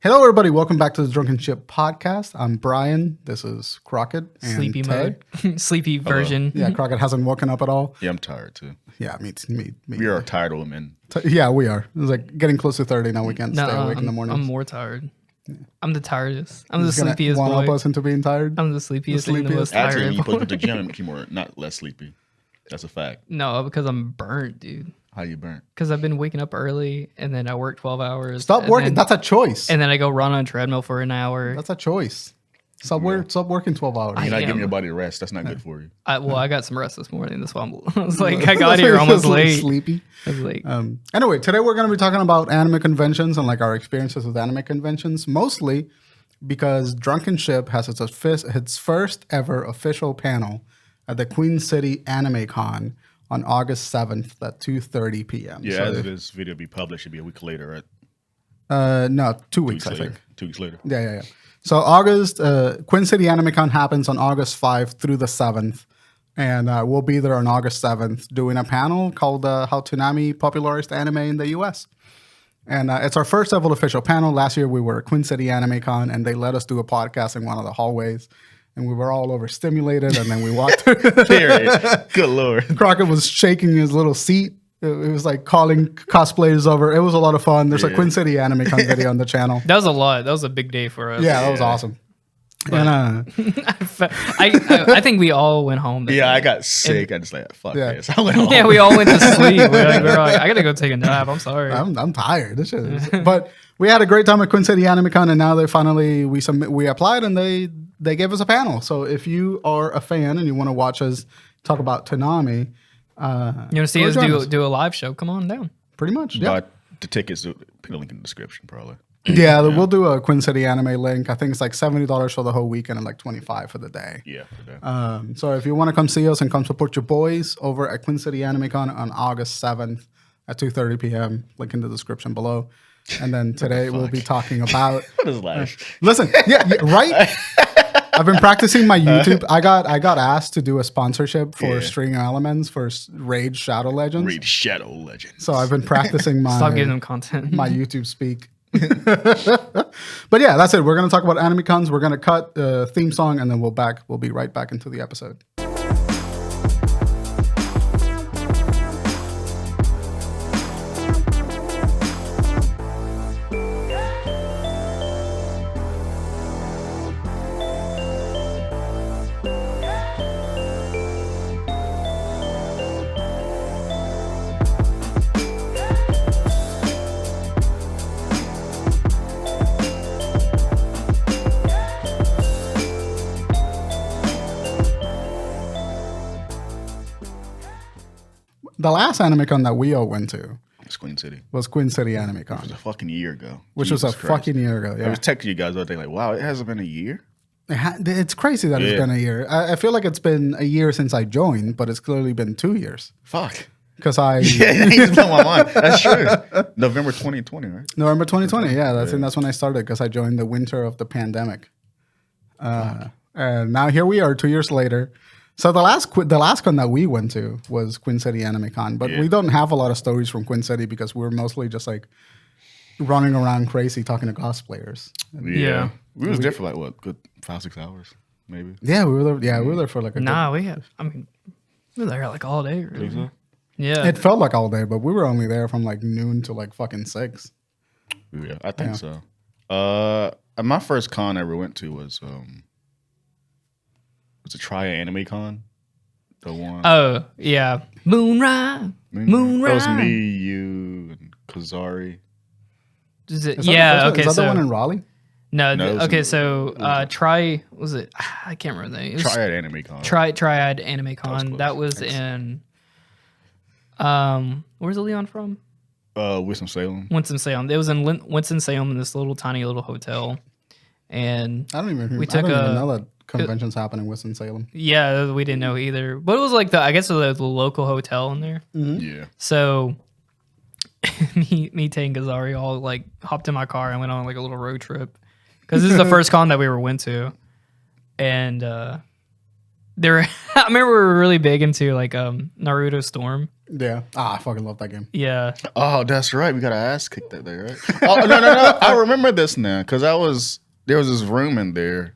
Hello, everybody. Welcome back to the Drunken Ship Podcast. I'm Bryan. This is Crockett. And Sleepy Tay. mode. Sleepy version. Yeah, Crockett hasn't woken up at all. Yeah, I'm tired too. Yeah, me. We are tired old men. Yeah, we are. It's like getting close to 30 now. We can't stay awake in the morning. I'm more tired. I'm the tiredest. I'm the sleepiest boy. boy. Up us into being tired? I'm the sleepiest and the most Actually, tired. when you go to the gym, it makes you not less sleepy. That's a fact. No, because I'm burnt, dude. How you burnt? Because I've been waking up early and then I work 12 hours. Stop working. That's a choice. And then I go run on a treadmill for an hour. That's a choice. Stop working 12 hours. You're not giving your body a rest. That's not good for you. I got some rest this morning. That's why I was like, I got here almost late. Sleepy. I was like, Anyway, today we're going to be talking about anime conventions and like our experiences with anime conventions, mostly because Drunken Ship has its first ever official panel at the Queen City Anime Con on August 7th at 2:30 p.m. Yeah, So as if- this video be published, it'll be a week later, right? no, 2 weeks, 2 I weeks later. think. 2 weeks later. Yeah. So Queen City Anime Con happens on August 5th through the 7th. And we'll be there on August 7th doing a panel called How Toonami Popularized Anime in the U.S. And it's our first ever official panel. Last year we were at Queen City Anime Con and they let us do a podcast in one of the hallways. And we were all overstimulated and then we walked through. Period. Good Lord. Crockett was shaking his little seat. It was like calling cosplayers over. It was a lot of fun. There's a Queen City Anime Con video on the channel. that was a lot. That was a big day for us. Yeah, that was awesome. And I think we all went home. that Yeah, day. I got sick. I just like, fuck Yeah. this. I went home. Yeah, we all went to sleep. We were like, I gotta go take a nap. I'm sorry. I'm tired. This shit is, but we had a great time at Queen City Anime Con, and now they finally we applied and they gave us a panel. So if you are a fan and you want to watch us talk about Toonami, You want to see go us join do a live show? Come on down. pretty much. Yeah, But the tickets, put a link in the description, probably. yeah. We'll do a Queen City Anime link. I think it's like $70 for the whole weekend and like $25 for the day. Yeah. For that. So if you want to come see us and come support your boys over at Queen City Anime Con on August 7th at 2:30 p.m., link in the description below. And then today we'll be talking about. What is life? Listen, yeah, right. I've been practicing my YouTube. I got asked to do a sponsorship for String Elements for Raid Shadow Legends. Read Shadow Legends. So I've been practicing Stop giving them content. my YouTube speak. But yeah, that's it. We're gonna talk about anime cons. We're gonna cut the theme song, and then we'll be right back into the episode. The last anime con that we all went to It's Queen City. was Queen City Anime Con, It was a fucking year ago. which was a Jesus Christ. fucking year ago. I Yeah, was texting you guys the other day, like, wow, it hasn't been a year. it's crazy that it's Yeah. been a year. I feel like it's been a year since I joined, but it's clearly been 2 years Fuck. because I Yeah, you just blew my mind. That's true. November 2020, right? November 2020. Yeah, I think that's when I started because I joined the winter of the pandemic. And now here we are 2 years later. So the last con that we went to was Queen City Anime Con, but we don't have a lot of stories from Queen City because we're mostly just like running around crazy talking to cosplayers. Yeah. We was there for like what, good 5-6 hours, maybe. Yeah, we were there. Yeah, we were there for like a. Nah, we were there like all day. Really. Think so? Yeah. It felt like all day, but we were only there from like noon to like fucking 6. Yeah, I think so. My first con I ever went to was a Tria Anime Con. The one. Oh yeah, Moonrise. That was me, you, and Kazari. Is it? Is that Yeah. the first one? Okay. Is that So the one in Raleigh? no. No, it was Okay. in- So try. Was it? I can't remember the name. It was Triad Anime Con. Triad Anime Con. close. That was Thanks. in. Where's Leon from? Winston-Salem. Winston-Salem. It was in Winston-Salem in this tiny little hotel, and I don't even. We I took don't even a- know that conventions happen in Winston-Salem. yeah, we didn't know either. But it was like I guess the local hotel in there. Yeah. So me, Tay, and Gazari all like hopped in my car and went on like a little road trip because this is the first con that we ever went to, and I remember we were really big into like Naruto Storm. Yeah. I fucking love that game. Yeah. Oh, that's right. We got an ass kicked that day, right? Oh no! I remember this now because there was this room in there,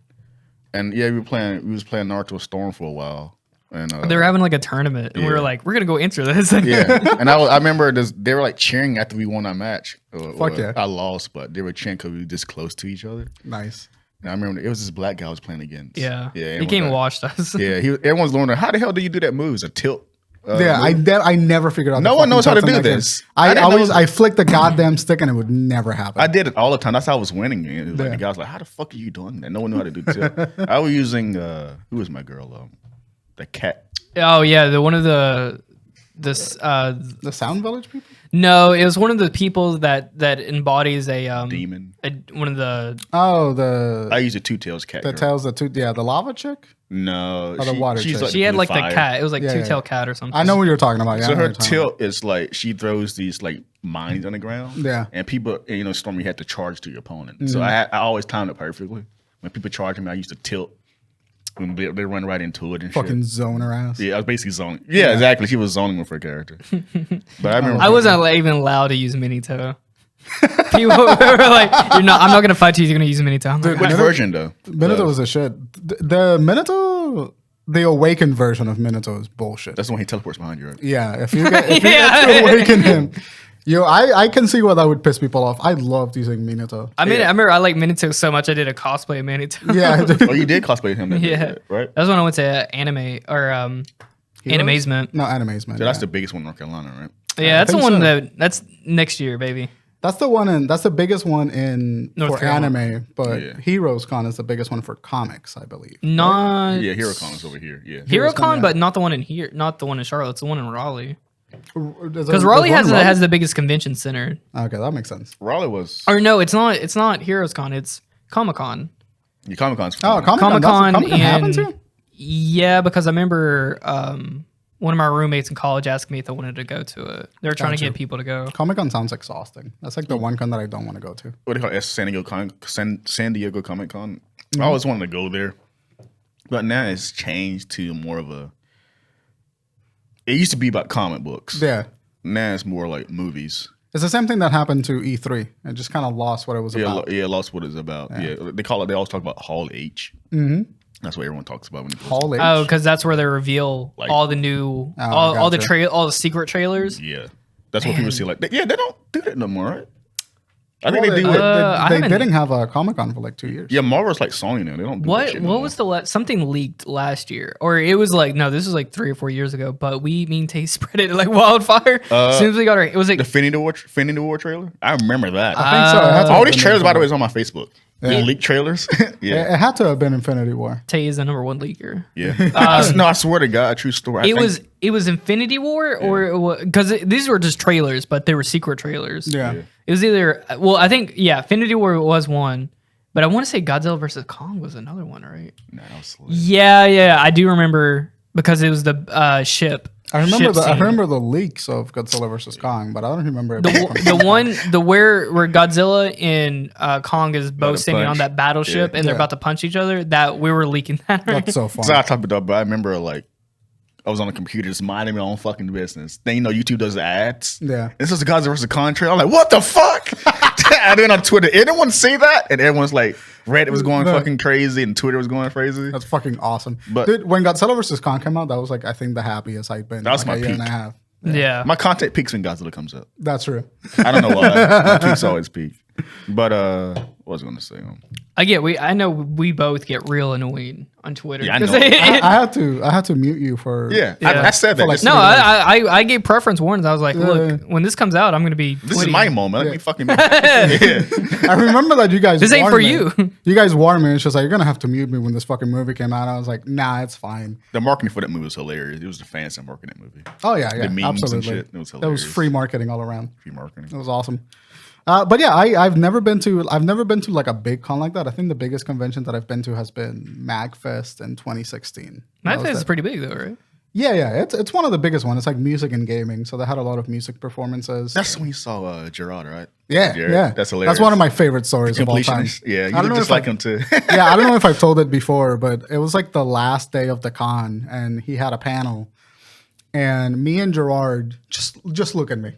and yeah, we was playing Naruto Storm for a while, and They were having like a tournament, and we were like, we're gonna go enter this. yeah, and I remember they were like cheering after we won our match. Fuck yeah. I lost, but they were cheering because we were this close to each other. Nice. And I remember it was this black guy I was playing against. Yeah. Yeah. He came and watched us. Yeah. Everyone's wondering, how the hell do you do that move? It's a tilt. I never figured out. No one knows how to do this. I flicked the goddamn stick and it would never happen. I did it all the time. That's how I was winning. It was like the guy was like, "How the fuck are you doing that?" No one knew how to do tilt. I was using who was my girl? The cat. Oh yeah, the Sound Village people. No, it was one of the people that embodies a Demon. One of the I used a Two Tails cat. The tails, the lava chick. No, the water chick. she had like fire. the cat. It was like Yeah, Two-Tail Cat or something. I know what you're talking about. Yeah, So I know her what you're talking tilt is like she throws these like mines on the ground. Yeah. And people, Stormy had to charge to your opponent. So I always timed it perfectly. When people charge me, I used to tilt. When they run right into it and fucking shit. zone her ass. Yeah, I was basically zoning. Yeah, exactly. She was zoning with her character. But I remember I wasn't even allowed to use Minito. People were like, I'm not gonna fight you. You're gonna use Minito. I'm like, which version though? Minato was a shit. The Minato, the awakened version of Minato is bullshit. That's the one he teleports behind you, right? Yeah, if you get to awaken him, I can see why that would piss people off. I loved using Minato. I remember I like Minito so much I did a cosplay of Minito. Yeah, Oh, you did cosplay him. That day, Yeah. right? That was when I went to anime or Animazement. No, Animazement. So that's the biggest one in North Carolina, right? Yeah, that's the think one so. that's next year, baby. That's the biggest one in North for Carolina. anime, but Yeah. Heroes Con is the biggest one for comics, I believe. Not Yeah, HeroCon is over here. Yeah. HeroCon, yeah. but not the one in here, not the one in Charlotte. It's the one in Raleigh. Because Because Raleigh has the biggest convention center. Okay, that makes sense. Raleigh was Or no, it's not. It's not Heroes Con. It's Comic Con. your Comic Con's. Oh, Comic Comic-Con Comic-Con happens in- here? Yeah, because I remember one of my roommates in college asked me if I wanted to go to it. They were trying to Gotcha. get people to go. Comic Con sounds exhausting. That's like the one con that I don't want to go to. What do you call it? San Diego Comic Con. I always wanted to go there, but now it's changed to more of a. It used to be about comic books. Yeah. Now it's more like movies. It's the same thing that happened to E3. It just kind of lost what it was Yeah, about. yeah, lost what it's about. Yeah. They call it. They always talk about Hall H. Mm-hmm. That's what everyone talks about when it goes. Hall H. Oh, because that's where they reveal Like- all the new, Oh, all the gotcha. all the secret trailers. Yeah, that's what people see. Like, they don't do that no more, right? I Well, think they do it. I they haven't- didn't have a Comic Con for like 2 years. Yeah, Marvel's like Sony now. They don't do that What shit no more. was the something leaked last year, or it was like no, this was like 3 or 4 years ago. But we spread it like wildfire. As soon as we got our, it was like The Infinity War trailer? I remember that. I think so. It had to All have these been trailers, by the way, before. is on my Facebook. The leaked trailers. Yeah. It had to have been Infinity War. Tay is the number 1 leaker. Yeah. No, I swear to God, true story. It was Infinity War or because these were just trailers, but they were secret trailers. Yeah. It was either I think Infinity War was one, but I want to say Godzilla versus Kong was another one, right? No, that was lit. Yeah, I do remember because it was the ship. I remember ship I scene. remember the leaks of Godzilla vs Kong, but I don't remember it. where Godzilla and Kong is both to standing on punch. that battleship Yeah. and they're Yeah. about to punch each other. That we were leaking that. Right? That's so fun. So I talked about, but I remember like I was on the computer just minding my own fucking business. Then YouTube does the ads. Yeah. This is the Godzilla vs. Kong trailer. I'm like, what the fuck? I went on Twitter. Anyone see that? And everyone's like, Reddit was going fucking crazy and Twitter was going crazy. That's fucking awesome. But- Dude, when Godzilla vs Kong came out, that was like I think the happiest I've been. That was like my a year and peak. a half. Yeah. My content peaks when Godzilla comes up. That's true. I don't know why. My peaks always peak. But what was I going to say? I know we both get real annoyed on Twitter. Yeah, I know. 'Cause I had to mute you for Yeah, Yeah. I said that. For like This- No, I gave preference warnings. I was like, Yeah. look, when this comes out, I'm going to be. this is tweeting. my moment. Let me fucking. Yeah. I remember that you guys. This ain't warned for me. you. You guys warned me. It's just like you're gonna have to mute me when this fucking movie came out. I was like, nah, it's fine. The marketing for that movie was hilarious. It was the fans that marketed that movie. Oh yeah, yeah, The memes and absolutely. shit. It was That was hilarious. free marketing all around. Free marketing. It was awesome. But yeah, I've never been to like a big con like that. I think the biggest convention that I've been to has been MagFest in 2016. That was MagFest is the- pretty big, though, right? Yeah. It's one of the biggest ones. It's like music and gaming. So they had a lot of music performances. That's when you saw Gerard, right? Yeah, Jared. yeah. That's hilarious. That's one of my favorite stories of all time. Completionist. Yeah, you I don't look know just if like him too. Yeah, I don't know if I've told it before, but it was like the last day of the con, and he had a panel, and me and Gerard just look at me.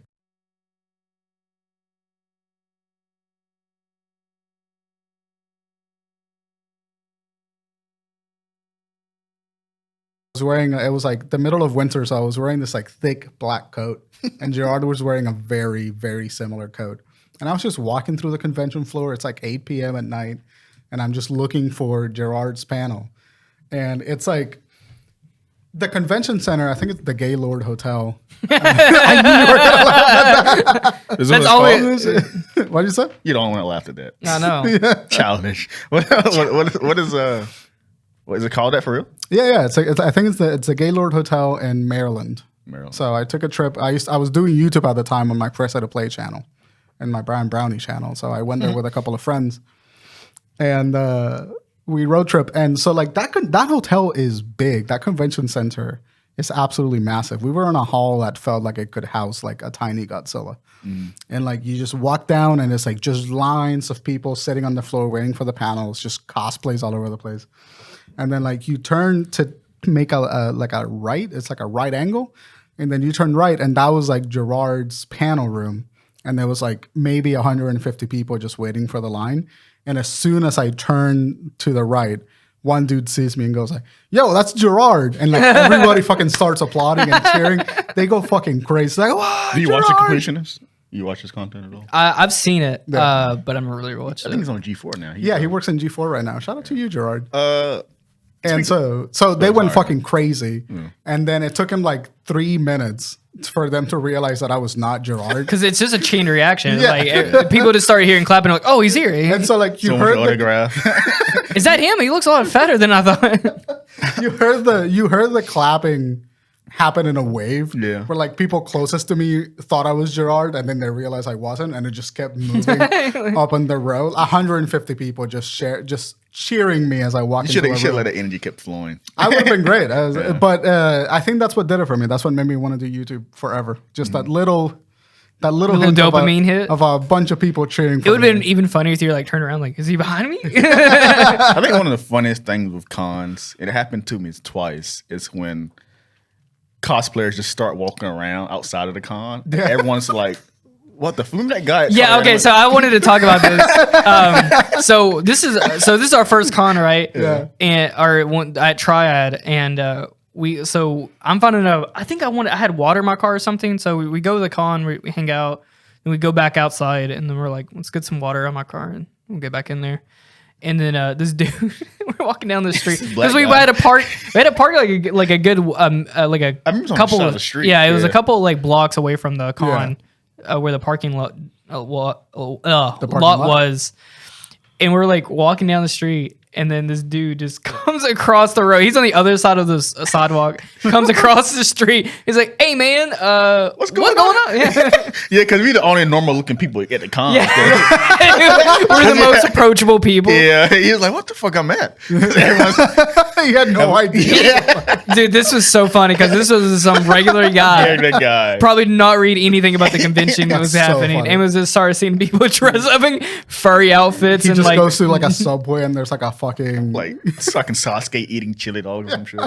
It was like the middle of winter, so I was wearing this like thick black coat, and Gerard was wearing a very, very similar coat. And I was just walking through the convention floor. It's like 8 p.m. at night, and I'm just looking for Gerard's panel. And it's like the convention center, I think it's the Gaylord Hotel. I knew you were gonna laugh at that. That's always- What did you say? You don't want to laugh at that. I know. Childish. What is it called that for real? Yeah. I think it's the Gaylord Hotel in Maryland. So I took a trip. I was doing YouTube at the time on my Press How to Play channel and my Bryan Brownie channel. So I went there with a couple of friends, and we road trip. And so like that hotel is big. That convention center is absolutely massive. We were in a hall that felt like it could house like a tiny Godzilla. And like you just walk down, and it's like just lines of people sitting on the floor waiting for the panels, just cosplays all over the place. And then like you turn to make a right. It's like a right angle. And then you turn right, and that was like Gerard's panel room. And there was like maybe 150 people just waiting for the line. And as soon as I turn to the right, one dude sees me and goes like, "Yo, that's Gerard!" And like everybody fucking starts applauding and cheering. They go fucking crazy. Like, "Wow, Do you Gerard!" watch The Completionist? You watch his content at all? I've seen it, Yeah. but I'm really watching I think it. he's on G4 now. Yeah, he works in G4 right now. Shout out to you, Gerard. And And so they went fucking crazy. And then it took him like 3 minutes for them to realize that I was not Gerard. Because it's just a chain reaction. Yeah. Like people just started hearing clapping, like, "Oh, he's here!" And so like you someone's heard the, autograph. Is that him? He looks a lot fatter than I thought. you heard the clapping happen in a wave. Yeah. Where like people closest to me thought I was Gerard, and then they realized I wasn't, and it just kept moving up on the road. 150 people just cheering me as I walked into You the should room. let that energy kept flowing. I would have been great. But I think that's what did it for me. That's what made me want to do YouTube forever. Just that little hint dopamine hit of a bunch of people cheering for It would have me. been even funnier if you were like, turn around, like, is he behind me? I think one of the funniest things with cons, it happened to me twice, is when cosplayers just start walking around outside of the con. Yeah. Everyone's like, "What the fuck?" That guy. Yeah, okay, so I wanted to talk about this. So this is our first con, right? Yeah. And our one at Triad, and I'm finding out. I think I had water in my car or something. So we go to the con, we hang out, and we go back outside, and then we're like, let's get some water on my car, and we'll get back in there. And then this dude, we're walking down the street because we guy. had to park. We had to park like a good like a I remember it was on the couple side of of the street. Yeah, it was a Yeah. couple like blocks away from the con where the parking lot lot was. And we're like walking down the street, and then this dude just comes across the road. He's on the other side of the sidewalk. Comes across the street. He's like, "Hey man, what's going on?" Yeah. Yeah, because we're the only normal looking people at the con. Yeah. We're the most approachable people. Yeah, he was like, "What the fuck I'm at?" Everyone's He had no idea. Dude, this was so funny because this was some regular guy. that guy. Probably did not read anything about the convention that was That's so happening, funny. and was just started seeing people dress up in furry outfits He and just like goes through like a subway, and there's like a fucking Like fucking Sasuke eating chili dogs or some shit.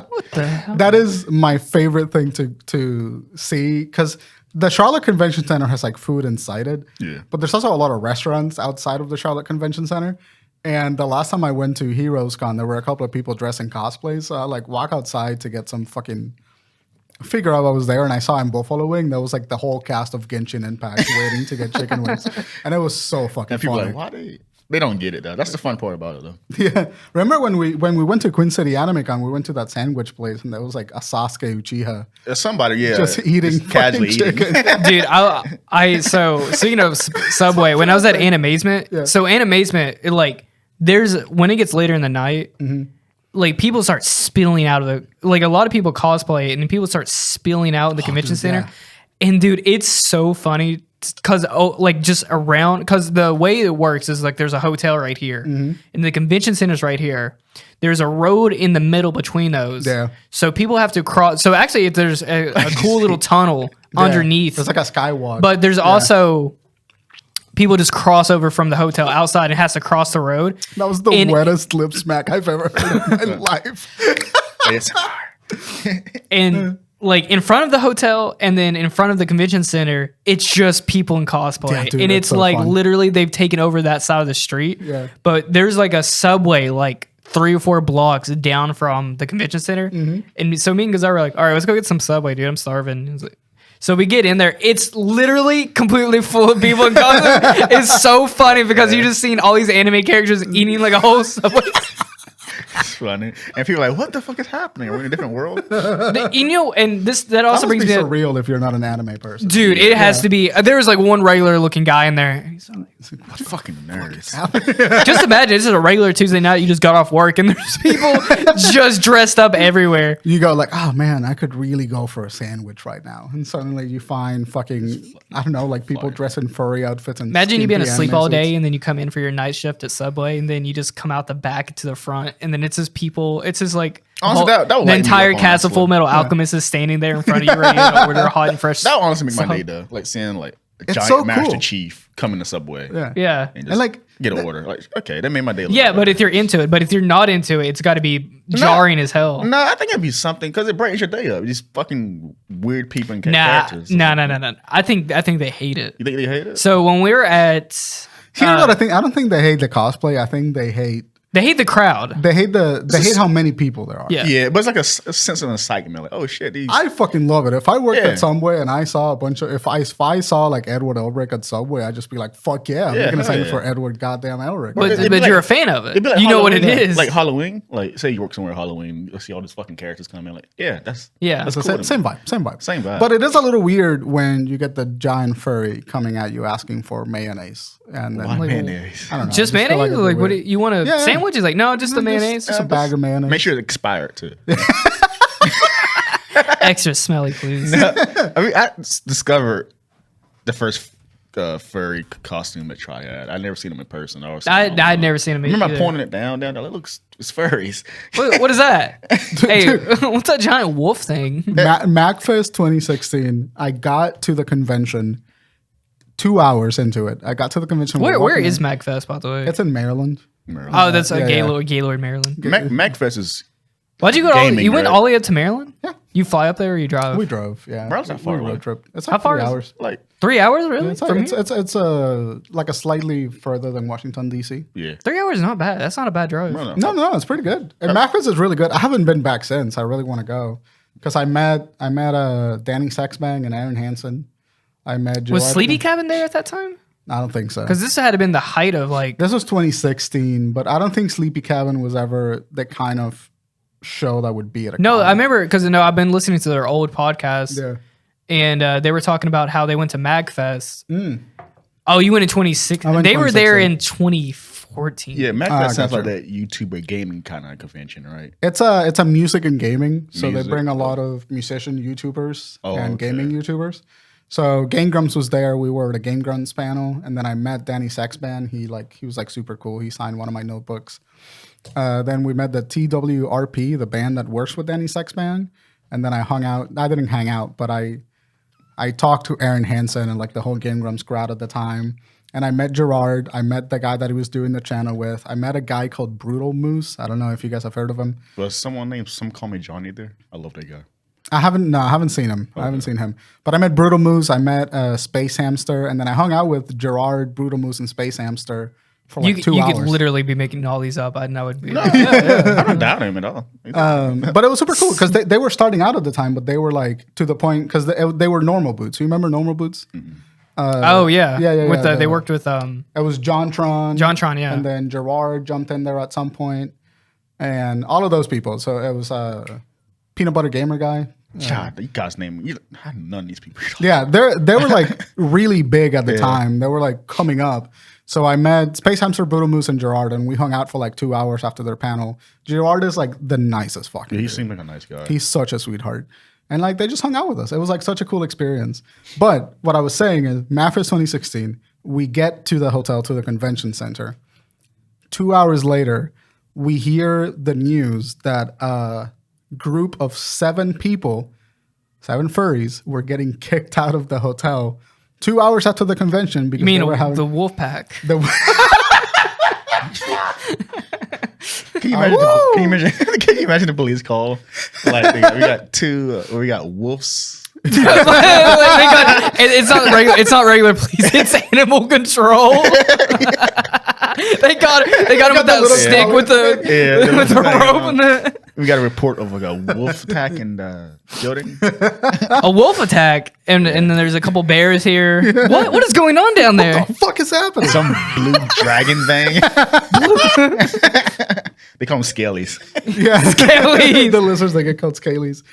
That is my favorite thing to see, because the Charlotte Convention Center has like food inside it. Yeah. But there's also a lot of restaurants outside of the Charlotte Convention Center. And the last time I went to Heroes Con, there were a couple of people dressed in cosplays. So I like walk outside to get some fucking figure out I was there, and I saw in Buffalo Wing there was like the whole cast of Genshin Impact waiting to get chicken wings. And it was so fucking And people funny. are like, why they don't get it though. That's the fun part about it though. Yeah. Remember when we went to Queen City Anime Con, we went to that sandwich place, and there was like a Sasuke Uchiha There's somebody, yeah, just eating casually fucking eating. chicken. dude, so speaking of Subway, when I was at Animazement, so Animazement, it like when it gets later in the night, like people start spilling out of a lot of people cosplay, and then people start spilling out in the convention center. yeah. And dude, it's so funny because like just around, because the way it works is like there's a hotel right here and the convention center's right here. There's a road in the middle between those. Yeah. So people have to cross. So actually, there's a cool little tunnel underneath. It's like a skywalk. But there's also people just cross over from the hotel outside and has to cross the road. That was the wettest lip smack I've ever heard in my life. It's And like in front of the hotel and then in front of the convention center, it's just people in cosplay. Yeah, dude, and that's it's so like fun. literally they've taken over that side of the street. Yeah. But there's like a subway like 3 or 4 blocks down from the convention center. And so me and Gazar were like, all right, let's go get some Subway, dude. I'm starving. He was like, so we get in there. It's literally completely full of people in costume. It's so funny because you just seen all these anime characters eating like a whole Subway. It's funny. And people are like, what the fuck is happening? Are we in a different world? And that also That brings must me be surreal if you're not an anime person. dude, it has to be. There was like one regular looking guy in there. He's like, What fucking nerds? just imagine this is a regular Tuesday night. You just got off work and there's people just dressed up everywhere. You go like, oh man, I could really go for a sandwich right now. And suddenly you find fucking, I don't know, like people dressed in furry outfits. And Imagine you being skimpy asleep anime all day suits. and then you come in for your night shift at Subway and then you just come out the back to the front and then it's just people. It's just like Honestly, that would the light me entire up, cast of honestly. Full Metal Alchemist is standing there in front of you ready to order hot and fresh. That would honestly make my So- day though. Like seeing like a It's giant so Master cool. Chief come in the Subway. Yeah. Yeah. And just like, get an order. Like, okay, that made my day. Yeah, but if you're into it, but if you're not into it, it's got to be jarring as hell. No, I think it'd be something because it brightens your day up. These fucking weird people and Nah, characters. no. I think they hate it. You think they hate it? So when we were at, Here's what I think. I don't think they hate the cosplay. I think they hate the crowd. They hate how many people there are. Yeah. Yeah, but it's like a sense of excitement. Like, oh shit, these. I fucking love it. If I worked Yeah. at Subway and I saw a bunch of, if I saw like Edward Elric at Subway, I'd just be like, fuck yeah, I'm Yeah, making a hell segment yeah. for Edward goddamn Elric. But, It'd be but you're like- a fan of it. It'd be like You know what it Halloween, is. Like Halloween. Like say you work somewhere at Halloween, you'll see all these fucking characters come in. Like, yeah, that's Yeah. So cool to same me. vibe. Same vibe. But it is a little weird when you get the giant furry coming at you asking for mayonnaise. And then, Why Like, mayonnaise? I don't know. just I feel mayonnaise? it'd be Like, what? weird. You want a Yeah. sandwich? He's like, no, just the mayonnaise. Just a bag of mayonnaise. Make sure it's expired too. Extra smelly, please. I mean, I discovered the first furry costume at Triad. I'd never seen them in person. I'd never seen him. Remember I either. pointing it down. It looks it's furries. What is that? Hey, what's that giant wolf thing? MacFest 2016. I got to the convention 2 hours into it. I got to the convention. Where walking is in. MagFest, by the way? It's in Maryland. Oh, that's Yeah, yeah. Gaylord, Maryland. MacFest is Why'd you go? Gaming, You went right? all the way up to Maryland? Yeah. You fly up there or you drive? We drove. Yeah, Maryland's not far We road away. trip. It's How like far 3 is it? hours. like 3 hours, really? It's like, From it's, here? it's like a slightly further than Washington D.C. yeah. 3 hours is not bad. That's not a bad drive. No, it's pretty good. And MacFest is really good. I haven't been back since. I really want to go because I met Danny Sexbang and Aaron Hansen. I met Was Gerard- Sleepy Cabin there at that time? I don't think so. Because this had been the height of like. This was 2016, but I don't think Sleepy Cabin was ever the kind of show that would be at a No, con. I remember because I've been listening to their old podcast, Yeah. and they were talking about how they went to MagFest. Oh, you went in 2016. I went They were there 2016. in 2014. Yeah, MacFest sounds like gotcha. that YouTuber gaming kind of convention, right? It's a music and gaming, so Music, they bring a lot of musician YouTubers Oh, and okay. gaming YouTubers. So Game Grumps was there. We were at a Game Grumps panel, and then I met Danny Sexband. He was like super cool. He signed one of my notebooks. Then we met the TWRP, the band that works with Danny Sexband, and then I hung out. I didn't hang out, but I talked to Aaron Hansen and like the whole Game Grumps crowd at the time. And I met Gerard. I met the guy that he was doing the channel with. I met a guy called Brutal Moose. I don't know if you guys have heard of him. Was someone named Some Call Me Johnny there? I love that guy. I haven't seen him. I haven't seen him. But I met Brutal Moose. I met Space Hamster, and then I hung out with Gerard, Brutal Moose, and Space Hamster for like 2 you hours. could literally be making all these up. I know it'd be. I don't doubt him at all. But it was super cool because they were starting out at the time, but they were like to the point because they were normal boots. You remember normal boots? Oh yeah, yeah. With they worked with It was JonTron. JonTron, yeah. And then Gerard jumped in there at some point, and all of those people. So it was Peanut Butter Gamer guy. God, you guys name I know none of these people. Yeah, they were like really big at the time. They were like coming up. So I met Space Hamster, Brutal Moose, and Gerard, and we hung out for like 2 hours after their panel. Gerard is like the nicest fucking Yeah, he dude. seemed like a nice guy. He's such a sweetheart. And like they just hung out with us. It was like such a cool experience. But what I was saying is MAFRS 2016, we get to the hotel, to the convention center. 2 hours later, we hear the news that a group of 7 people, 7 furries, were getting kicked out of the hotel 2 hours after the convention because they were having the wolf pack. Can you imagine the police call? Like we got wolves. It's not regular police. It's animal control. They got him with that stick with the rope. We got a report of like a wolf attack in the building. A wolf attack, and then there's a couple bears here. What is going on down there? What the fuck is happening? Some blue dragon thing. They call them scalies. Yeah, Scalies. The lizards, they get called scalies.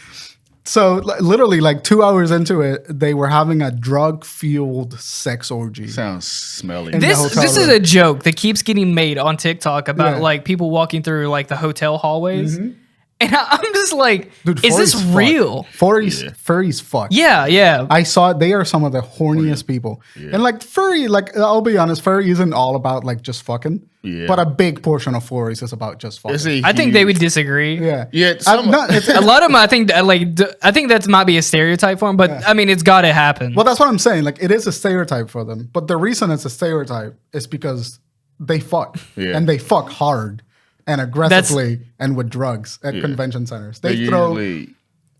So literally, like 2 hours into it, they were having a drug-fueled sex orgy. Sounds smelly. This is a joke that keeps getting made on TikTok about like people walking through like the hotel hallways. Mm-hmm. And I'm just like, dude, is this real? Furries fuck. Yeah. I saw it. They are some of the horniest people. Yeah. And like furry, like I'll be honest, furry isn't all about like just fucking. Yeah. But a big portion of furries is about just fucking. I think they would disagree. Yeah. A lot of them, I think that might be a stereotype for them, but I mean, it's got to happen. Well, that's what I'm saying. Like it is a stereotype for them. But the reason it's a stereotype is because they fuck. Yeah. And they fuck hard. And aggressively and with drugs at convention centers. They usually,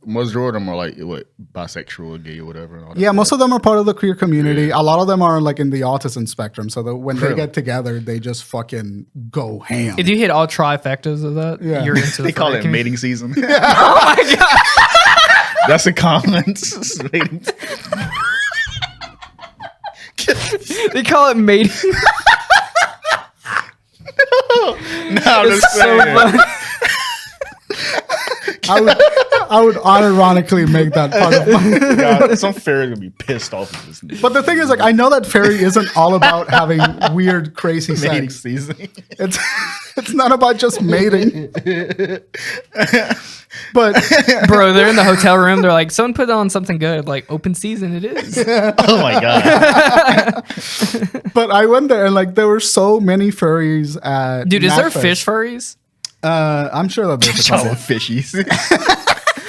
most of them are like what, bisexual or gay or whatever. Yeah, most of them are part of the queer community. Yeah. A lot of them are like in the autism spectrum. So that when they get together, they just fucking go ham. If you hit all trifectas of that, you're into They call it mating season. Oh my God. That's a comment. They call it mating. No, I'm just saying. I would unironically make that part of my God, some fairy gonna be pissed off at this news. But the thing is, like, I know that fairy isn't all about having weird, crazy mating sex. Season. It's not about just mating. But bro, they're in the hotel room. They're like, someone put on something good. Like, open season it is. Oh my God. But I went there and like there were so many furries at Dude, is there MAFRS. fish furries? I'm sure that there's a couple of fishies.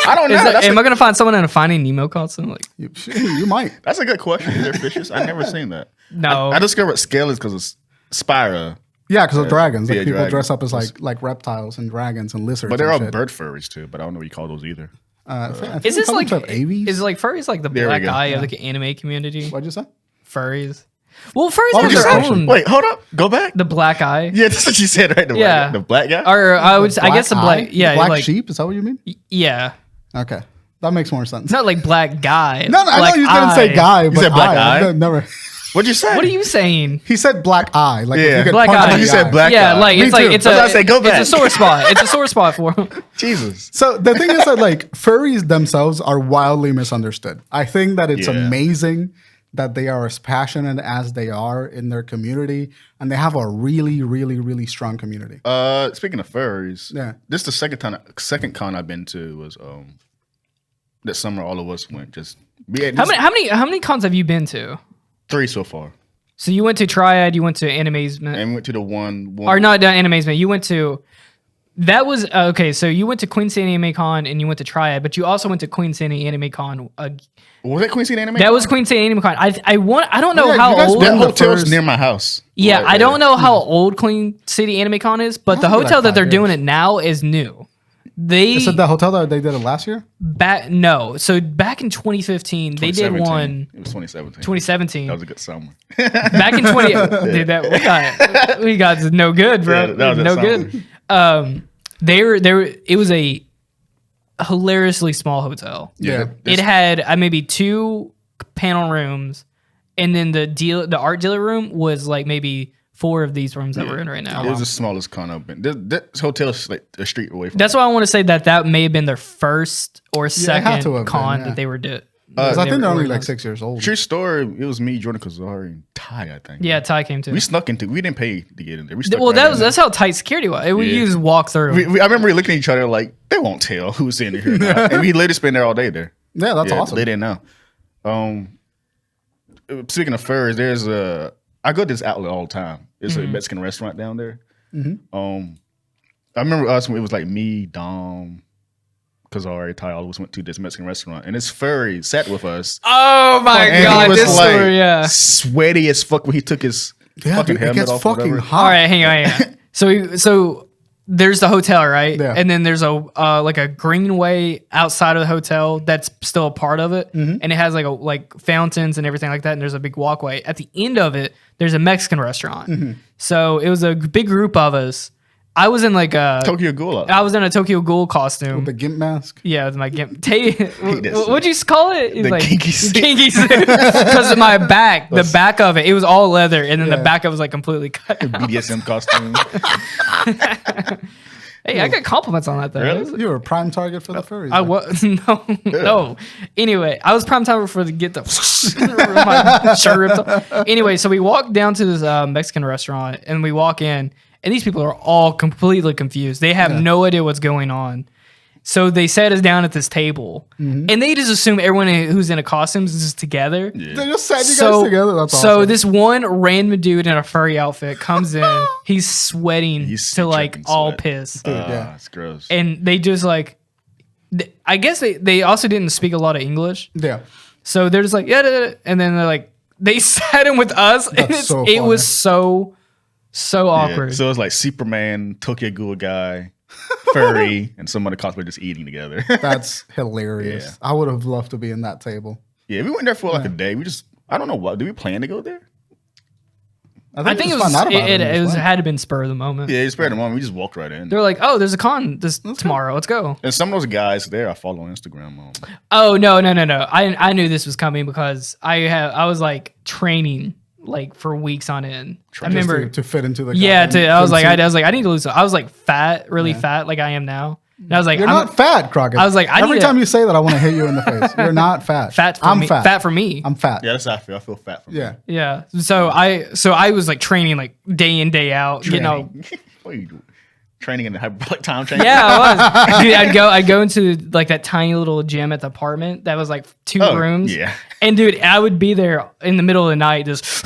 I don't know. Am I gonna find someone in a Finding Nemo costume? Like you might. That's a good question. Is there fishes? I've never seen that. No. I discovered scale is because of Spira. Yeah, because of dragons. Like people dragons. dress up as like reptiles and dragons and lizards. But they're all shit. bird furries too. But I don't know what you call those either. Is this like avies? Is like furries like the black eye of the anime community? What'd you say? Furries. Well, furries have their own. Wait, hold up. Go back. The black eye. Yeah, that's what you said, right? The black guy. Or I guess the black. Yeah, black like, sheep. Is that what you mean? Yeah. Okay, that makes more sense. It's not like black guy. No, I know you didn't say guy, but you said black eye. Never. What'd you say? What are you saying? He said black eye. Like yeah, black eye. You said black eye. Yeah, like it's like go back. It's a sore spot. It's a sore spot for him. Jesus. So the thing is that like furries themselves are wildly misunderstood. I think that it's amazing that they are as passionate as they are in their community, and they have a really, really, really strong community. Speaking of furries, this is the second con I've been to was that summer. All of us went. How many cons have you been to? 3 so far. So you went to Triad, you went to Animazement, and went to the one or not Animazement. You went to that was okay. So you went to Queen City Anime Con and you went to Triad, but you also went to Queen City Anime Con. Was that Queen City Anime? That was Queen City Anime Con. I don't know how old that hotel's near my house. Yeah, I don't know how old Queen City Anime Con is, but the hotel that they're doing it now is new. Is it the hotel that they did it last year? So back in 2015, they did one. It was 2017. 2017. That was a good summer. Back in 20, dude, we got no good, bro. Yeah, that was no good. It was a hilariously small hotel. Yeah, it had maybe 2 panel rooms, and then the art dealer room was like maybe 4 of these rooms that we're in right now. It was the smallest con I've been. This hotel is like a street away from. That's why I want to say that may have been their first or second con that they were doing. I think they're only like 6 years old. True story. It was me, Jordan Kazari, and Ty, I think. Yeah, Ty came too. We snuck into. We didn't pay to get in there. That's how tight security was. You just walk through. I remember looking at each other like they won't tell who's in here now. And we literally spent there all day there. Yeah, that's awesome. They didn't know. Speaking of furries, there's I go to this outlet all the time. It's a Mexican restaurant down there. I remember us when it was like me, Dom, Kazari, Ty, all of us went to this Mexican restaurant, and this furry sat with us. Oh my god, he was this like story, yeah. sweaty as fuck when he took his fucking it helmet gets off. fucking Whatever. hot. All right, hang on. So there's the hotel, right? Yeah. And then there's a like a greenway outside of the hotel that's still a part of it, and it has like fountains and everything like that. And there's a big walkway. At the end of it, there's a Mexican restaurant. So it was a big group of us. I was in like a Tokyo Ghoul. I was in a Tokyo Ghoul costume. The gimp mask. Yeah, with my gimp. What'd you call it? He's The kinky suit. Kinky suit. Because of my back, the back of it was all leather, and then the back of it was like completely cut out. BDSM costume. Hey, I got compliments on that though. Really? You were a prime target for the furries. I was no. Anyway, I was prime time for the get the my shirt ripped off. Anyway, so we walk down to this Mexican restaurant, and we walk in, and these people are all completely confused. They have no idea what's going on. So they sat us down at this table, and they just assume everyone who's in a costume is just together. They just sat you guys together. That's awesome. So this one random dude in a furry outfit comes in. He's sweating to like dripping all sweat. piss. It's gross. And they just like, I guess they also didn't speak a lot of English. Yeah. So they're just like, yeah, and then they're like, they sat in with us, and it was so awkward. So it's like Superman, Tokyo Ghoul guy, furry, and some other cosplay just eating together. That's hilarious. Yeah. I would have loved to be in that table. Yeah, we went there for like a day. I don't know what. Do we plan to go there? I think it had to been spur of the moment. Yeah, it's spur of the moment. We just walked right in. They're like, oh, there's a con tomorrow. Let's go. And some of those guys there I follow on Instagram. Oh no. I knew this was coming because I was like training like for weeks on end. I remember to fit into the I was like I need to lose. I was like fat, really fat, like I am now. And I was like, you're not fat, Crockett. I was like, every time you say that, I want to hit you in the face. You're not fat. I'm fat. Fat for me. I'm fat. Yeah, that's how I feel. I feel fat for me. Yeah. So I was like training like day in, day out. You know, what are you doing? Training in the hyperbolic time training? Yeah, I was. Dude, I'd go into like that tiny little gym at the apartment that was like 2 rooms. Yeah. And dude, I would be there in the middle of the night just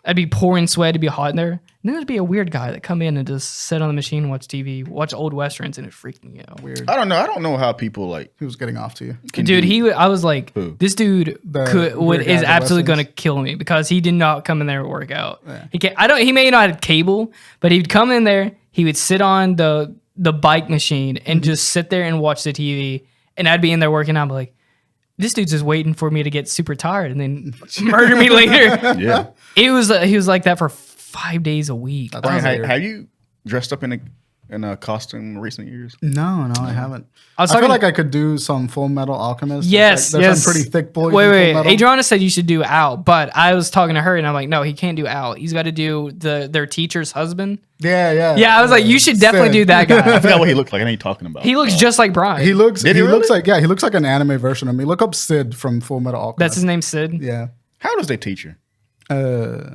I'd be pouring sweat, it'd be hot in there. And then there'd be a weird guy that come in and just sit on the machine, watch TV, watch old westerns, and it freaked me out. Weird. I don't know how people like. He was getting off to you. Dude, I was like, this dude is absolutely going to Westerns? kill me because he did not come in there and work out. Yeah. He may not have cable, but he'd come in there, he would sit on the bike machine and just sit there and watch the TV. And I'd be in there working out, I'm like, this dude's just waiting for me to get super tired and then murder me later. Yeah. He was like that for 5 days a week. Bryan, have you dressed up in a costume in recent years? No, I haven't. I feel like I could do some Full Metal Alchemist. Yes, there's some pretty thick boys. Wait. Adriana said you should do Al, but I was talking to her and I'm like, no, he can't do Al. He's got to do their teacher's husband. Yeah. Yeah, I was like, you should definitely do that guy. I forgot what he looked like. I know you're talking about. He looks just like Bryan. He looks really? he looks like an anime version of me. Look up Sid from Full Metal Alchemist. That's his name, Sid. Yeah. How does they teach her?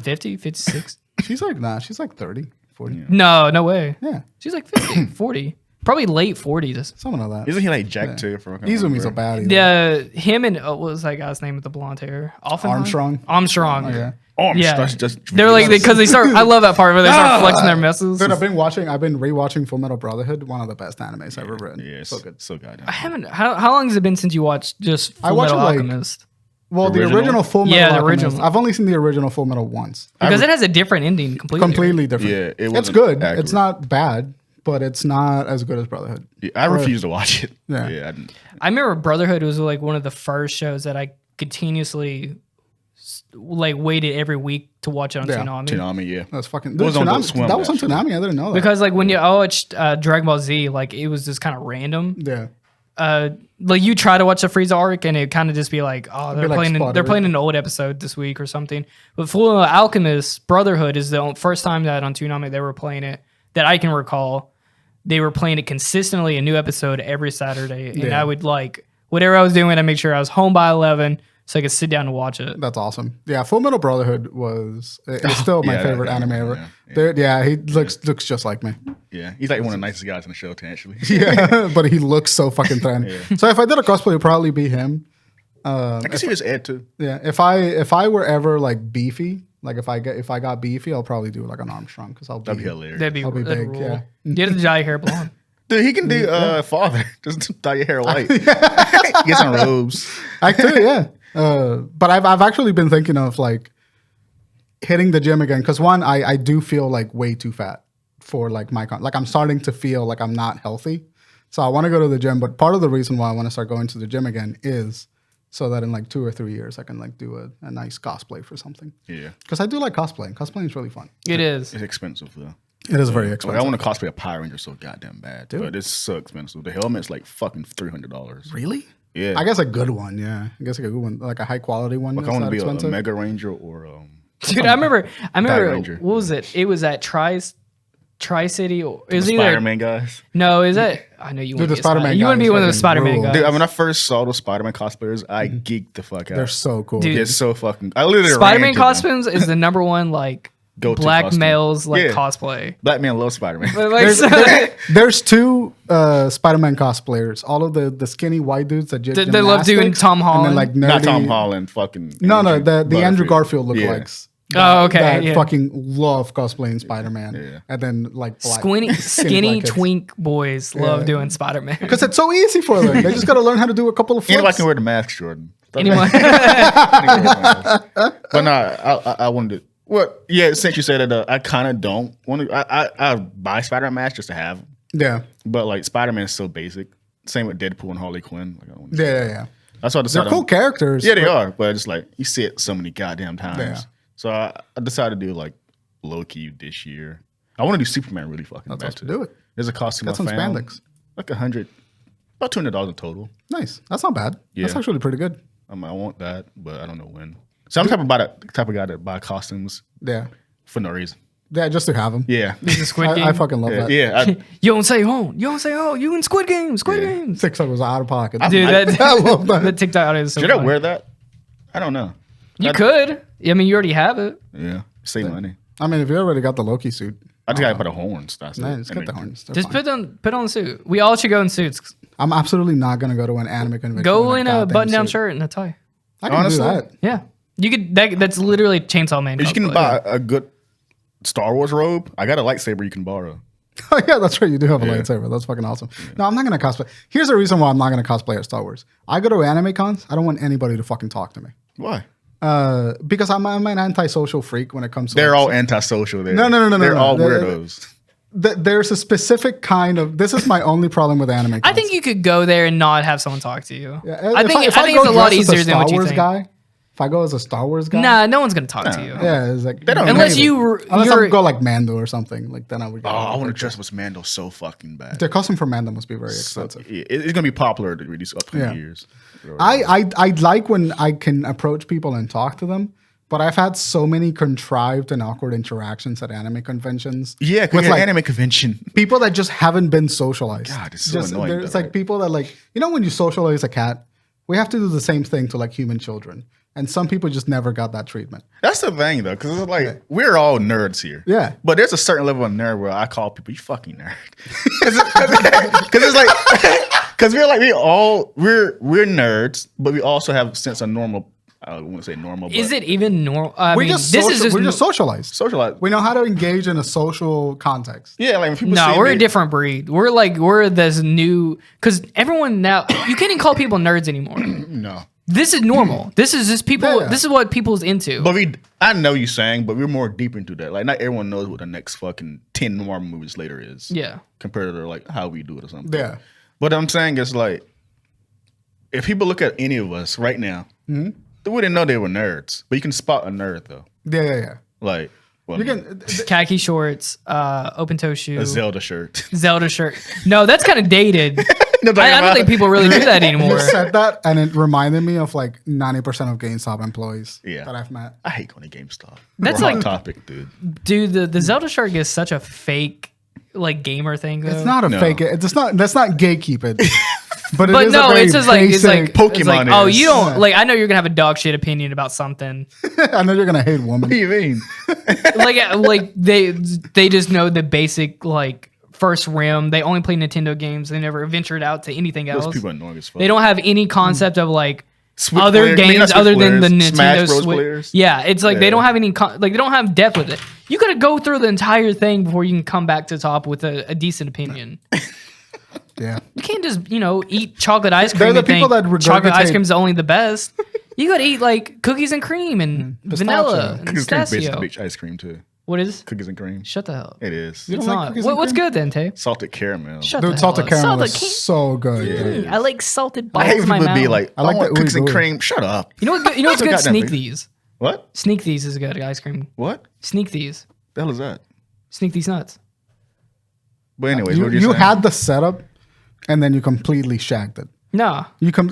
50, 56. She's like 30, 40. Yeah. No way. Yeah. She's like 50, 40. Probably late 40s. Something like that. Isn't he like Jack too? He's a baddie. Yeah, him and what was that guy's name with the blonde hair? Armstrong. Armstrong. Oh, yeah. Yeah. Just They're like, because they start, I love that part where they start flexing their muscles. Dude, I've been rewatching Full Metal Brotherhood, one of the best animes I've ever read. Yeah, so good. So good. I haven't, how long has it been since you watched just Full Metal Alchemist? Well, the original Full Metal the Alchemist. original. I've only seen the original Full Metal once. Because it has a different ending completely. Completely different. Yeah, it's good. accurate. It's not bad, but it's not as good as Brotherhood. Yeah, I refuse to watch it. Yeah. I remember Brotherhood was like one of the first shows that I continuously like waited every week to watch it on Toonami. Toonami, yeah. That's fucking. Was on Adult Swim, that was on actually. Toonami. I didn't know that. Because like when you watched Dragon Ball Z, like it was just kind of random. Yeah. Like you try to watch the Frieza arc and it kind of just be like, oh, they're like playing an old episode this week or something. But Full Metal Alchemist Brotherhood is the first time that on Toonami they were playing it that I can recall. They were playing it consistently, a new episode every Saturday, and I would like whatever I was doing, I make sure I was home by 11 so I could sit down and watch it. That's awesome. Yeah, Full Metal Brotherhood is still my favorite anime ever. Yeah. He looks just like me. Yeah, he's like one of the nicest guys in the show, actually. Yeah, but he looks so fucking threatening. Yeah. So if I did a cosplay, it'd probably be him. I can see his Ed too. Yeah, if I were ever like beefy, like if I got beefy, I'll probably do like an Armstrong because That'd be hilarious. I'll be big. rule. Yeah. Get the dye hair blonde. Dude, he can do father. Just dye your hair white. Get some robes. Actually, yeah. But I've actually been thinking of like hitting the gym again because one, I do feel like way too fat for like like I'm starting to feel like I'm not healthy. So I want to go to the gym, but part of the reason why I want to start going to the gym again is so that in like 2 or 3 years I can like do a nice cosplay for something. Yeah. Because I do like cosplaying. Cosplaying is really fun. It is. It's expensive though. It is very expensive. Like, I want to cosplay a Power Ranger so goddamn bad, but it's so expensive. The helmet's like fucking $300. Really? Yeah. I guess a good one. Yeah. I guess like a good one, like a high quality one. Like I want to be a Mega Ranger or Dude, I remember. Ranger. What was it? It was at Tri-City. Or it was Spider-Man guys. No, is that? I know you want to be Spider-Man. You want to be one of the Spider-Man guys. Dude, when I first saw those Spider-Man cosplayers, I geeked the fuck out. They're so cool. Dude, They're so fucking. I literally Spider-Man costumes is the number one like go-to black costume. males like cosplay. Black man loves Spider-Man. But, like, There's 2 Spider-Man cosplayers. All of the skinny white dudes that did they love doing Tom Holland. And then, like, nerdy, Not Tom Holland. Fucking. No, the Andrew Garfield lookalikes. Oh, okay. That Yeah. fucking love cosplaying Spider-Man. Yeah. And then like black, skinny black twink boys love doing Spider-Man. because it's so easy for them. They just got to learn how to do a couple of flips. Anybody can wear the mask, Jordan. Anyone? But no, I wanted to. Well, yeah. Since you said that, I kind of don't want to. I buy Spider-Man masks just to have them. Yeah. But like Spider-Man is so basic. Same with Deadpool and Harley Quinn. Like, I don't want to Yeah. That's why I decided. They're cool characters. Yeah, they are. But it's like you see it so many goddamn times. Yeah. So I decided to do like Loki this year. I want to do Superman really fucking bad Let's too. do it. There's a costume Got some I found. spandex. Like $100, about $200 in total. Nice. That's not bad. Yeah. That's actually pretty good. I want that, but I don't know when. So I'm the type of guy that buy costumes Yeah. for no reason. Yeah, just to have them. Yeah. This is Squid Game. I fucking love that. Yeah. You don't say home. You don't say oh. You in Squid Game. Squid Games. TikTok was out of pocket. Dude, I love that. the TikTok is so Should I funny. wear that? I don't know. You could. I mean, you already have it. Yeah. Save money. I mean, if you already got the Loki suit, I just gotta put the horns. That's nice. it. Just get the horns. They're Just fine. put on the suit. We all should go in suits. I'm absolutely not gonna go to an anime convention. Go in a goddamn button-down suit. shirt and a tie. I can Honestly, do that. Yeah, you could. That's literally Chainsaw Man. If you can cosplay. buy a good Star Wars robe, I got a lightsaber you can borrow. Oh yeah, that's right. You do have a lightsaber. That's fucking awesome. No, I'm not gonna cosplay. Here's the reason why I'm not gonna cosplay as Star Wars. I go to anime cons. I don't want anybody to fucking talk to me. Why? Because I'm an antisocial freak when it comes to. They're all antisocial there. No. They're all weirdos. There's a specific kind of. This is my only problem with anime. Cons. I think you could go there and not have someone talk to you. Yeah, I think if I it's go a lot dressed as easier than what you Star Wars think. guy, if I go as a Star Wars guy, Nah, no one's gonna talk to you. yeah, it's like don't Unless maybe. unless you're I go like Mando or something, like then I would. Oh, I want to dress up as Mando so fucking bad. The costume for Mando must be very So, expensive. yeah, it's gonna be popular to these upcoming Yeah. years. I like when I can approach people and talk to them, but I've had so many contrived and awkward interactions at anime conventions. Yeah, with like anime convention. people that just haven't been socialized. God, it's so annoying, There's though, like right? people that like when you socialize a cat, we have to do the same thing to like human children, and some people just never got that treatment. That's the thing though, because it's like we're all nerds here. Yeah. But there's a certain level of nerd where I call people, "You fucking nerd," because it's like because we're nerds, but we also have a sense of normal. I don't want to say normal. But Is it even normal? We're just socialized. socialize? We know how to engage in a social context. Yeah, like when people No, see we're me- a different breed. We're this new because everyone now you can't even call people nerds anymore. No, This is normal. This is just people. Yeah. This is what people's into. but I know you saying, but we're more deep into that. Like not everyone knows what the next fucking 10 Marvel movies later is. Yeah. compared to like how we do it or something. Yeah. But I'm saying is like, if people look at any of us right now, they wouldn't know they were nerds. But you can spot a nerd though. Yeah. Like, well, You can. Khaki shorts, open toe shoe, a Zelda shirt. Zelda shirt. No, that's kind of dated. No, I don't think people really do that anymore. You said that, and it reminded me of like 90% of GameStop employees that I've met. I hate going to GameStop. That's We're like- Hot Topic, dude. Dude, the Zelda shirt is such a fake like gamer thing. Though. It's not a fake. It's not. That's not gakeeping. But But is no, a very it's just like it's like basic- it's like, Pokemon oh, is. you don't Yeah. like. I know you're gonna have a dog shit opinion about something. I know you're gonna hate women. What do you mean? like they just know the basic like first rim. They only play Nintendo games. They never ventured out to anything else. Those people are annoying as fuck. They don't have any concept of like Switch other games other than the Nintendo Smash Bros. Switch. Players. Yeah, it's like they don't have any they don't have depth with it. You got to go through the entire thing before you can come back to the top with a decent opinion. Yeah. You can't just, eat chocolate ice cream. They're the and people think that chocolate ice regurgitate- cream is only the best. You got to eat like cookies and cream and vanilla and Cookies and cream pistachio. bitch ice cream too. What is? Cookies and cream. Shut the hell up. It is. You It's don't like not. cookies and What's cream? good then, Tay? Salted caramel. Shut the Dude, hell salted up. caramel Salted is ca- so good. dude. I like salted I balls hate in my people mouth. be like, I like I want the cookies and ooey gooey. cream. Shut up. You know what's good? Goddamn Sneak big. these. What? Sneak these is good ice cream. What? Sneak these. The hell is that? Sneak these nuts. But anyways, what You, were you you saying? had the setup, and then you completely shagged it. No.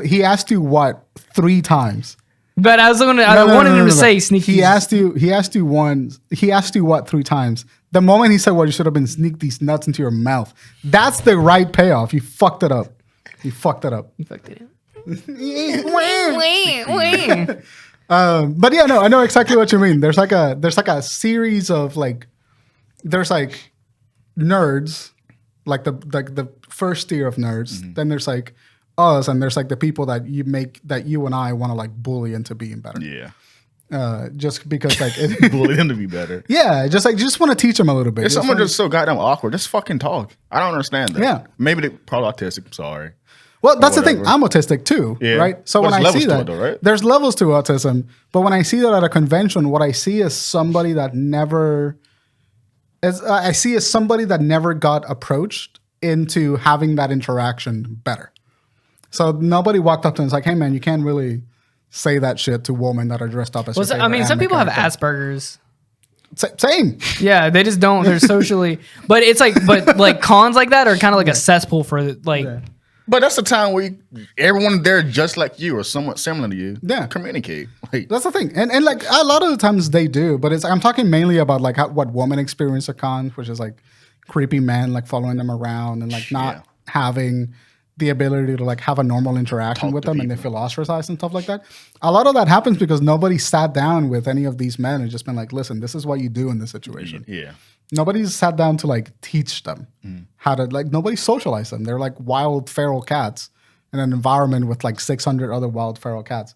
He asked you what 3 times. But I was looking at, No, I no, wanted no, him no, to no. say sneak He these. asked you what 3 times. The moment he said what, you should have been sneak these nuts into your mouth. That's the right payoff. You fucked it up. You fucked it up. But yeah, no, I know exactly what you mean. There's like a series of there's like nerds, like the first tier of nerds. Mm-hmm. Then there's like us, and there's like the people that you and I want to like bully into being better. Yeah. Just because like Bully them to be better. yeah, just want to teach them a little bit. If Just someone wanna- just so goddamn awkward, just fucking talk. I don't understand that. Yeah. Maybe they probably autistic. I'm sorry. Well, that's the thing. whatever. I'm autistic too, Yeah. right? So But when there's I see levels that, to it though, right? there's levels to autism. But when I see that at a convention, what I see is somebody that never got approached into having that interaction better. So nobody walked up to him and was like, "Hey, man, you can't really say that shit to women that are dressed up as." Well, your I mean, favorite some anime people have character." Asperger's. Same. Yeah, they just don't. They're socially, but it's like cons like that are kind of like a cesspool for like. Yeah. But that's the time where everyone there just like you or somewhat similar to you. Yeah. Communicate. Like, That's the thing, and like a lot of the times they do, but I'm talking mainly about like what women experience at cons, which is like creepy men like following them around and like not having the ability to like have a normal interaction with them, and they feel ostracized and stuff like that. A lot of that happens because nobody sat down with any of these men and just been like, "Listen, this is what you do in this situation." yeah. Nobody's sat down to like teach them how to like. Nobody socialized them. They're like wild feral cats in an environment with like 600 other wild feral cats,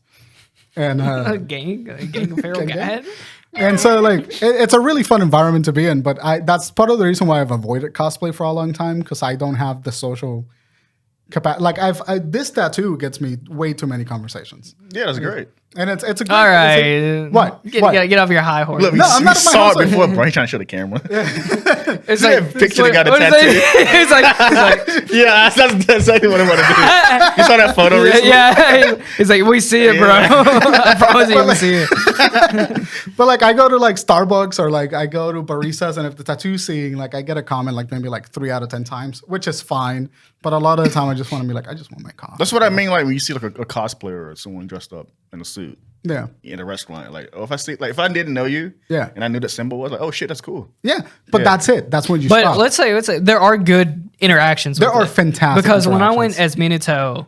and A gang of feral cat. and so like it's a really fun environment to be in. But that's part of the reason why I've avoided cosplay for a long time, because I don't have the social capacity. Like this tattoo gets me way too many conversations, Yeah, that's great. and it's a great, All right. What? Get off your high horse. Look, No, I'm you not at my saw house. it before. Brian trying to show the camera. It's See that picture that got a what is tattoo? it? It's like Yeah, that's exactly what I want to do. You saw that photo recently? yeah. It's like we see it, bro. I promise you, we see it. But like I go to like Starbucks or like I go to baristas, and if the tattoo's seeing, like I get a comment like maybe like 3 out of 10 times, which is fine. But a lot of the time I just want to be like, I just want my coffee. That's what I mean. Like when you see like a cosplayer or someone dressed up in a suit Yeah. in a restaurant. Like, oh, if I didn't know you, Yeah. and I knew that symbol was like, oh shit, that's cool. Yeah. But that's it. That's when you But stop. let's say there are good interactions. There with are it. fantastic because when I went interactions. as Minato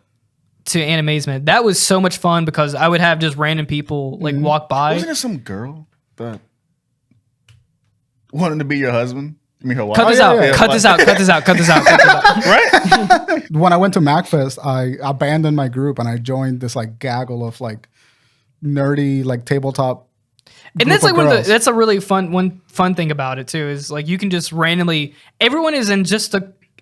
to Animazement, that was so much fun because I would have just random people like walk by. Wasn't there some girl that wanted to be your husband? I mean, her wife. Cut this yeah, out. yeah. Cut this out. Cut this out. Cut this out. Cut this out. Right? When I went to MacFest, I abandoned my group and I joined this like gaggle of like nerdy like tabletop. And that's group like of girls. that's a really fun thing about it too is like you can just randomly everyone is in just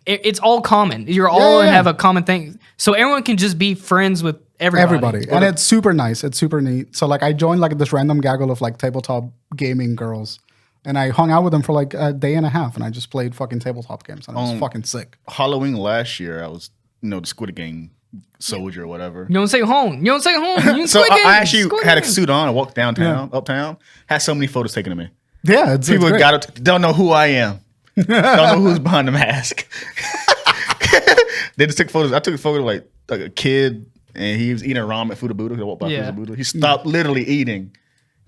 it's all common. You're all yeah. have a common thing, so everyone can just be friends with everybody. And it's super nice. It's super neat. So like I joined like this random gaggle of like tabletop gaming girls. And I hung out with them for like a day and a half, and I just played fucking tabletop games, and it was fucking sick. Halloween last year, I was the Squid Game soldier or whatever. You don't say home. You don't say home. You So Squid I Games, actually Squid had a Games. suit on. I walked downtown, uptown. Had so many photos taken of me. Yeah, it's People great. don't know who I am. Don't know who's behind the mask. They just took photos. I took a photo of like a kid, and he was eating ramen at Fuda Buddha. I walked by Fuda Buddha. He stopped literally eating.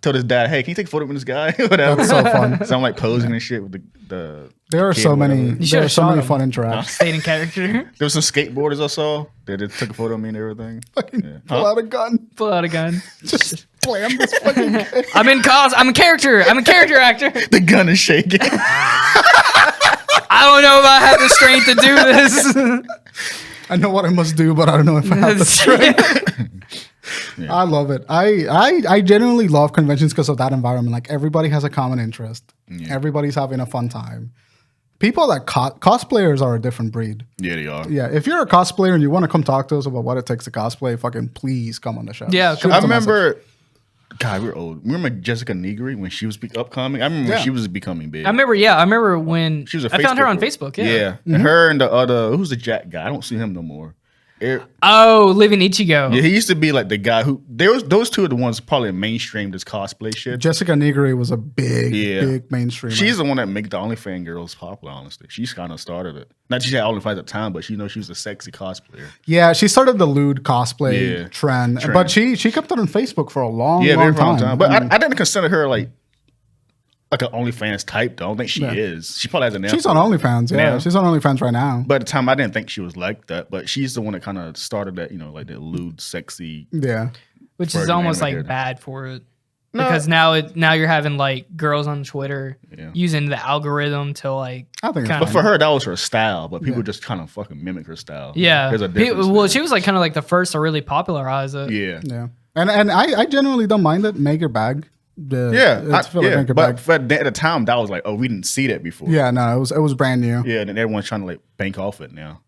Told his dad, "Hey, can you take a photo with this guy?" Whatever. That's so fun. So I'm like posing and shit with the There are kid so or many. whatever. There are should've so shot many him. fun interactions. Stayed in character. There was some skateboarders I saw. They just took a photo of me and everything. Fucking pull out a gun, Pull out a gun. just slam this fucking. Kid. I'm a character. I'm a character actor. The gun is shaking. I I don't know if I have the strength to do this. I know what I must do, but I don't know if I have the strength. Yeah. I love it. I genuinely love conventions because of that environment. Like everybody has a common interest. Yeah. Everybody's having a fun time. People that cosplayers are a different breed. Yeah, they are. Yeah, if you're a cosplayer and you want to come talk to us about what it takes to cosplay, fucking please come on the show. Yeah, I remember. God, we're old. Remember Jessica Negri when she was upcoming? I remember when she was becoming big. I remember when she was I found her on Facebook. Yeah. Mm-hmm. And her and the other, who's the Jack guy? I don't see him no more. Living Ichigo. Yeah, he used to be like the guy who those two are the ones probably mainstream this cosplay shit. Jessica Negri was a big mainstream. She's the one that made the OnlyFans girls popular, honestly. She's kind of started it. Not she had OnlyFans at the time, but she was a sexy cosplayer. Yeah, she started the lewd cosplay trend. But she kept it on Facebook for a long time. But I didn't consider her like an OnlyFans type, though. I don't think she is. She probably has an. She's on OnlyFans. Yeah, she's on OnlyFans right now. But at the time, I didn't think she was like that. But she's the one that kind of started that, like the lewd, sexy. Yeah, which is almost like bad for it. Because now you're having like girls on Twitter using the algorithm to like. I think, but for her that was her style. But people just kind of fucking mimic her style. Yeah, there's a difference. Well, she was like kind of like the first to really popularize it. Yeah. And I genuinely don't mind it. Make your bag. But at the time that was like, we didn't see that before. Yeah, no, it was brand new. Yeah, and everyone's trying to like bank off it now.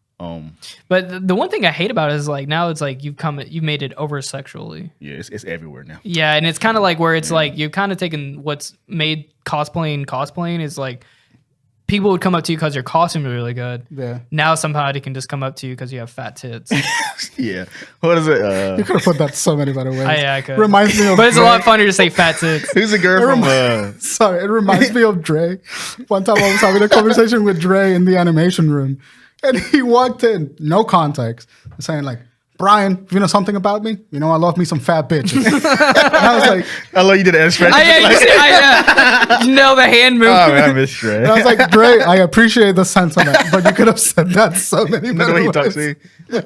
But the one thing I hate about it is like now it's like you've made it over sexually. Yeah, it's everywhere now. Yeah, and it's kind of like where it's like you've kind of taken what's made cosplaying is like people would come up to you because your costume is really good. Yeah. Now somebody can just come up to you because you have fat tits. Yeah. What is it? You could have put that so many better ways. Yeah, I could. Reminds me of but it's a lot funnier to say fat tits. Who's the girl from? Sorry, it reminds me of Dre. One time I was having a conversation with Dre in the animation room, and he walked in, no context, saying like, Bryan, you know something about me? You know, I love me some fat bitches. And I was like, I love you did an expression. You know the hand movement. Oh, man, I miss Dre. And I was like, Dre, I appreciate the sentiment, but you could have said that so many better ways. He talks to you.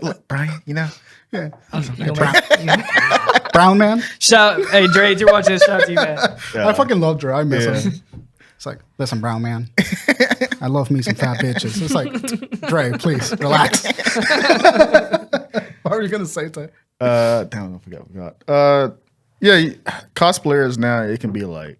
Look, Bryan, Yeah. Brown man. Hey, Dre, if you're watching this, shout out to you, man. I fucking love Dre. I miss him. It's like, listen, brown man, I love me some fat bitches. It's like, Dre, please relax. What were you gonna say, Tay? Damn, I forgot. Cosplayers now it can be like.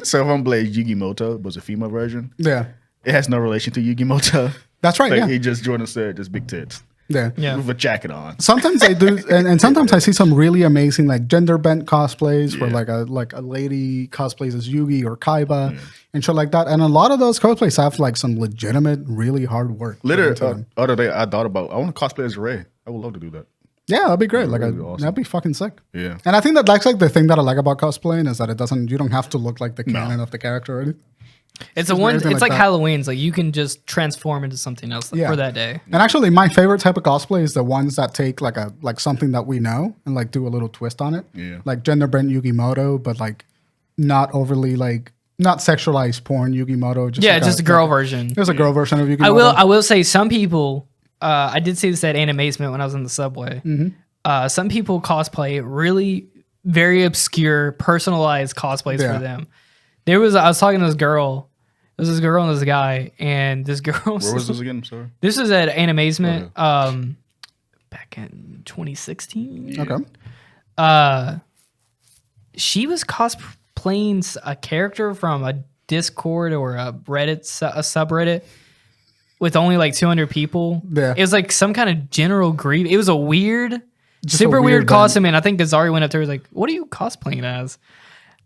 So if I'm Blade, Yugimoto was a female version. Yeah, it has no relation to Yugimoto. That's right. He just Jordan said, just big tits. Yeah, with a jacket on. Sometimes I do, and sometimes I see some really amazing like gender bent cosplays where like a lady cosplays as Yugi or Kaiba and shit like that. And a lot of those cosplays have like some legitimate, really hard work. Literally, other day I thought about I want to cosplay as Ray. I would love to do that. Yeah, that'd be great. Awesome. That'd be fucking sick. Yeah, and I think that's like the thing that I like about cosplaying is that you don't have to look like the canon of the character or anything. It's like Halloween's. Like you can just transform into something else for that day. And actually, my favorite type of cosplay is the ones that take like something that we know and like do a little twist on it. Yeah, like gender bent Yugimoto, but like not overly like not sexualized porn Yugimoto. Just a girl version. There's a girl version of Yugimoto. I will say some people. I did see this at Animazement when I was in the subway. Mm-hmm. Some people cosplay really very obscure, personalized cosplays for them. I was talking to this girl. There's this girl and this guy, and this girl. Where was this again? Sorry. This was at Animazement, back in 2016. Okay. She was cosplaying a character from a Discord or a subreddit with only like 200 people. Yeah. It was like some kind of general grief. It was a weird, Just super a weird costume, and I think Azari went up there and was like, "What are you cosplaying as?"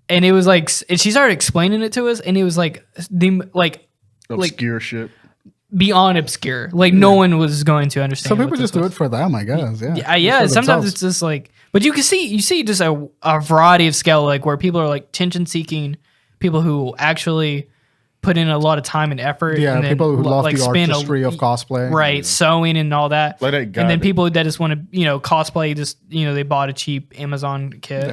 And it was like, and she started explaining it to us, and it was like obscure shit, beyond obscure. Like no one was going to understand. Some people just do it for them, I guess. Yeah. Sometimes it's just like, but you see just a variety of scale, like where people are like attention seeking, people who actually put in a lot of time and effort. Yeah, and then people who love the artistry of cosplay, right? Sewing and all that. Like that guy and then people that just want to, cosplay. Just they bought a cheap Amazon kit,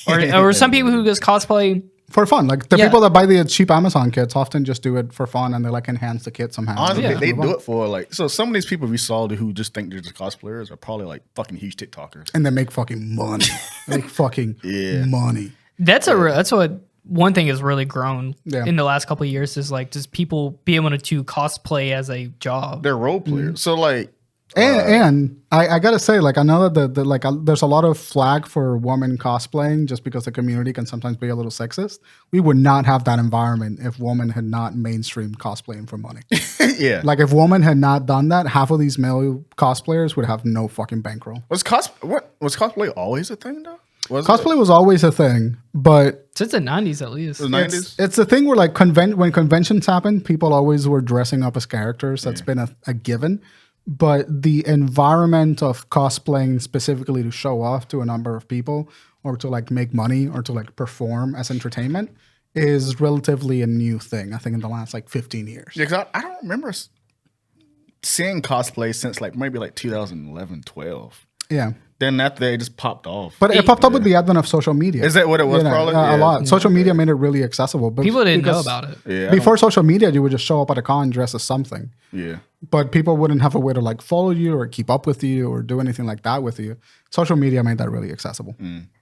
or some people who just cosplay for fun. Like the people that buy the cheap Amazon kits often just do it for fun, and they like enhance the kit somehow. Honestly, they do it for like. So some of these people we saw who just think they're just cosplayers are probably like fucking huge TikTokers, and they make fucking money. Money. That's what one thing has really grown Yeah. in the last couple of years is like just people be able to cosplay as a job. They're role players. So like, And I gotta say, like, I know that there's a lot of flag for women cosplaying just because the community can sometimes be a little sexist. We would not have that environment if women had not mainstreamed cosplaying for money. yeah. Like, if women had not done that, half of these male cosplayers would have no fucking bankroll. Was cosplay always a thing though? Cosplay was always a thing, but Since the 90s at least. The 90s? it's a thing where like when conventions happen, people always were dressing up as characters. That's been a given. But the environment of cosplaying specifically to show off to a number of people or to like make money or to like perform as entertainment is relatively a new thing, I think, in the last like 15 years. Yeah, because I don't remember seeing cosplay since like maybe like 2011, 12. Yeah. Then that day just popped off. But it popped up with the advent of social media. Is that what it was, probably? A Yeah. lot. Social media made it really accessible. But People didn't know because about it. Yeah, Before social media, you would just show up at a con dressed as something. Yeah. But people wouldn't have a way to like follow you or keep up with you or do anything like that with you. Social media made that really accessible.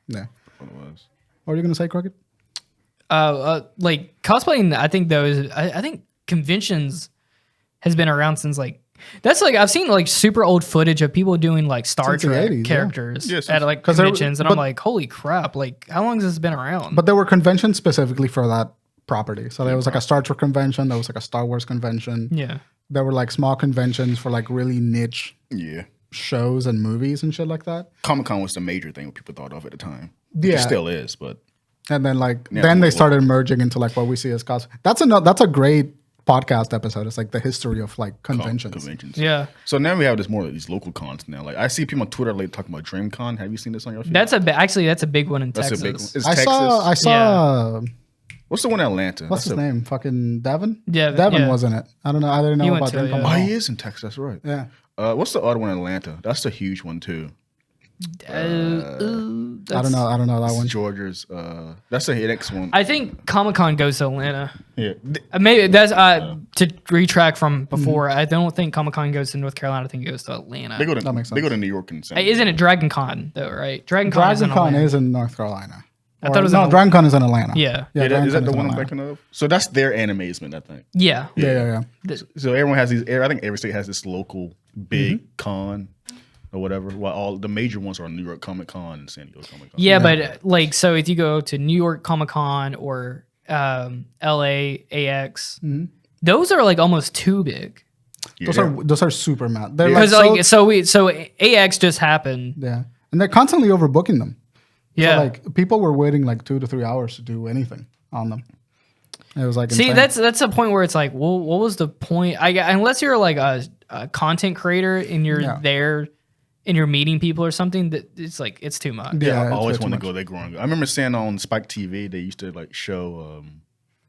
Yeah. What it was. What are you gonna say, Crooked? Like cosplaying, I think though is I think conventions has been around since like that's like I've seen like super old footage of people doing like Star Since the Trek 80s, yeah. characters Yeah, since- at like 'cause there- conventions, and I'm but- like, holy crap! Like, how long has this been around? But there were conventions specifically for that property. So there was like a Star Trek convention. There was like a Star Wars convention. yeah, There were like small conventions for like really niche Yeah. shows and movies and shit like that. Comic-Con was the major thing people thought of at the time. Yeah. It still is, but And then like Yeah, then they well- started merging into like what we see as cosplay. That's a great podcast episode. It's like the history of like conventions. conventions. yeah. So now we have this more like these local cons now. Like I see people on Twitter like talking about DreamCon. Have you seen this on your feed? That's actually that's a big one in That's Texas. a big one. It's I Texas. saw What's the one in Atlanta? what's his That's name? Fucking Devin? Yeah, Devin yeah. wasn't it? I don't know. I didn't He know went about to it, DreamCon. yeah. Oh, he is in Texas. That's right. Yeah. What's the other one in Atlanta? That's the huge one too. I don't know that one. Georgia's. That's the next one. I think Comic Con goes to Atlanta. Yeah. Maybe that's to retract from before. I don't think Comic Con goes to North Carolina. I think it goes to Atlanta. They go to That makes They go sense. to New York and San Hey, isn't it Dragon Con though? Right? Dragon Con is in Dragon Con Atlanta. is in North Carolina. I thought it was no, in Dragon Con is in Atlanta. Yeah. Yeah, Dragon is that Con the in one I'm Atlanta. thinking of? So that's their animazement, I think. Yeah. Yeah. So everyone has these. I think every state has this local big con or whatever. While all the major ones are New York Comic Con and San Diego Comic Con. Yeah, but like, so if you go to New York Comic Con or LA AX, those are like almost too big. Yeah, Those are super mad. They're Because like, so AX just happened. yeah, and they're constantly overbooking them. Yeah. So like people were waiting like 2 to 3 hours to do anything on them. It was like See, insane. that's a point where it's like, well, what was the point? Unless you're like a content creator and you're Yeah. there and you're meeting people or something, that it's like it's too much. Yeah, I it's always way too wanted to much. go there growing up. I remember seeing on Spike TV, they used to like show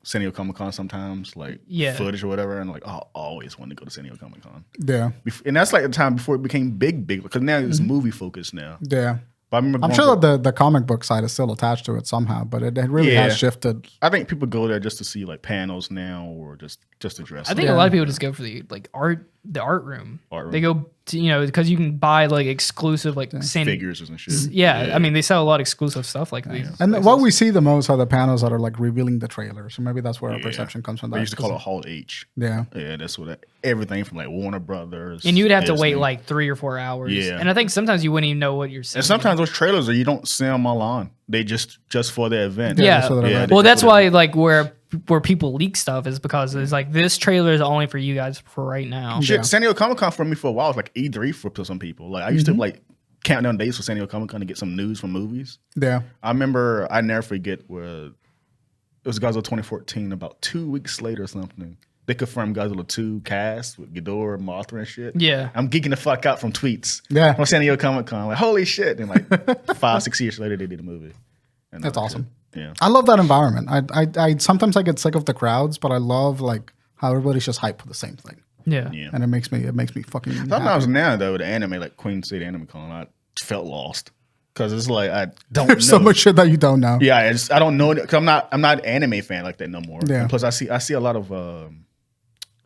San Diego Comic Con sometimes, like Yeah. footage or whatever. And like, I always wanted to go to San Diego Comic Con. Yeah, And that's like the time before it became big, because now it's movie focused now. yeah. But I remember I'm going sure to- that the comic book side is still attached to it somehow, but it really Yeah. has shifted. I think people go there just to see like panels now or just to dress I think up. a lot of people just go for the art room. Art room. They go to, because you can buy like exclusive like figures and shit. Yeah, I mean they sell a lot of exclusive stuff like these. And what we see the most are the panels that are like revealing the trailer. So maybe that's where our Yeah. perception comes from. They That used to call it Hall H. Yeah. Yeah, that's what everything from like Warner Brothers. And you'd have to wait Disney. like 3 or 4 hours. Yeah. And I think sometimes you wouldn't even know what you're seeing. And sometimes those trailers you don't see them all on. They just for the event. Yeah. just for the event. Well, they that's just put it- why like where people leak stuff is because it's like this trailer is only for you guys for right now. Shit, San Diego Comic Con for me for a while was like E3 for some people. Like I used to like count down days for San Diego Comic Con to get some news from movies. Yeah. I remember I never forget where it was Godzilla 2014. About 2 weeks later or something, they confirmed Godzilla 2 cast with Ghidorah, Mothra, and shit. Yeah. I'm geeking the fuck out from tweets. Yeah. From San Diego Comic Con, like holy shit! And like 5-6 years later, they did a movie. And That's that was awesome. good. Yeah. I love that environment. I sometimes I get sick of the crowds, but I love like how everybody's just hyped for the same thing. Yeah. Yeah. And it makes me fucking Sometimes happy. now though, the anime like Queen City Anime Con, I felt lost because it's like I don't There's know. so much shit that you don't know. Yeah, I don't know because I'm not an anime fan like that no more. Yeah. And plus, I see a lot of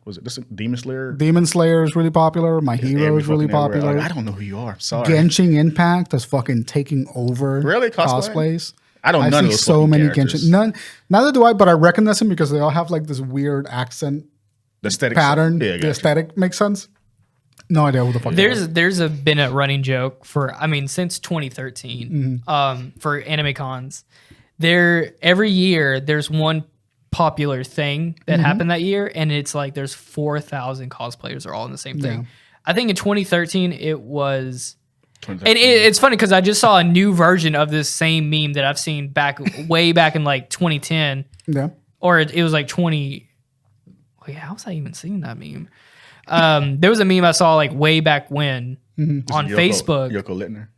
was it this Demon Slayer? Demon Slayer is really popular. My Hero Every is really fucking everywhere. popular. Like, I don't know who you are. I'm sorry. Genshin Impact is fucking taking over Really? Cosplay? cosplays. I don't know. I none see of those so many characters. Genshin. Neither do I, but I recognize them because they all have like this weird accent The aesthetic pattern. Yeah, The aesthetic makes sense. No idea who the fuck. There's been a running joke for since 2013 for anime cons. Every year there's one popular thing that happened that year, and it's like there's 4,000 cosplayers are all in the same thing. Yeah. I think in 2013 it was. And it's funny because I just saw a new version of this same meme that I've seen way back in like 2010. Yeah. Or it was like 20. Wait, how was I even seeing that meme? There was a meme I saw like way back when on Facebook. Yoko Littner,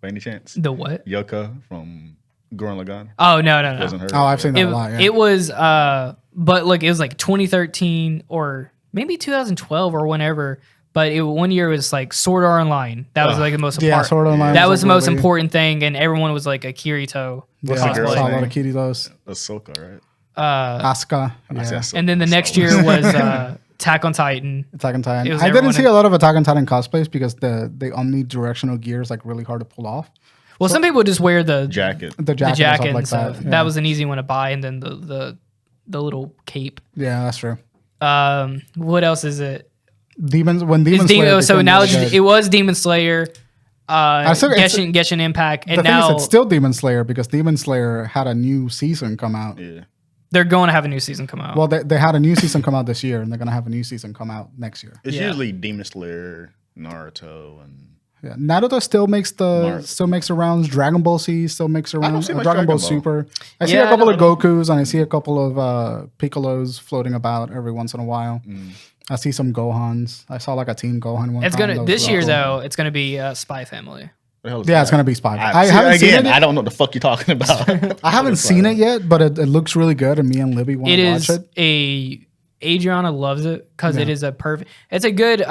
by any chance? The what? Yoko from Gurren Lagann. Oh, no. Wasn't her. Oh, I've seen that a lot. Yeah. It was, but like it was like 2013 or maybe 2012 or whenever. But one year was like Sword Art Online. That was like the most important. Yeah, Sword Art Online. That was the most important thing, and everyone was like a Kirito. Yeah, What's the I girl's saw a lot name? of Kiritos. Ahsoka, right? Asuka. I Yeah. said Ahsoka. And then the next year was Attack on Titan. Attack on It Titan. was I didn't everyone see in- a lot of Attack on Titan cosplays because the omnidirectional gear is like really hard to pull off. Well, some people just wear the Jacket. The jacket, jacket and and stuff stuff. like that. That was an easy one to buy, and then the little cape. Yeah, that's true. What else is it? When Demon It's Slayer. so became now really good. it was Demon Slayer, still- it's- Genshin Impact, The and thing now is, it's still Demon Slayer because Demon Slayer had a new season come out. Yeah. they're going to have a new season come out. Well, they had a new season come out this year, and they're gonna have a new season come out next year. It's Yeah. usually Demon Slayer, Naruto, and Yeah, Naruto still makes the rounds. Dragon Ball Z still makes the rounds. see much Dragon Ball Dragon Ball. Super. I see Yeah, a couple I of Gokus and I see a couple of Piccolos floating about every once in a while. I see some Gohans. I saw like a Teen Gohan one. it's time. gonna That was this really year cool. though. It's gonna be Spy Family. what the hell is Yeah, that? it's gonna be Spy. I haven't seen it. I don't know what the fuck you're talking about. I haven't seen it yet, but it looks really good, and me and Libby want It to is watch it. Adriana loves it because it is a perfect. It's a good.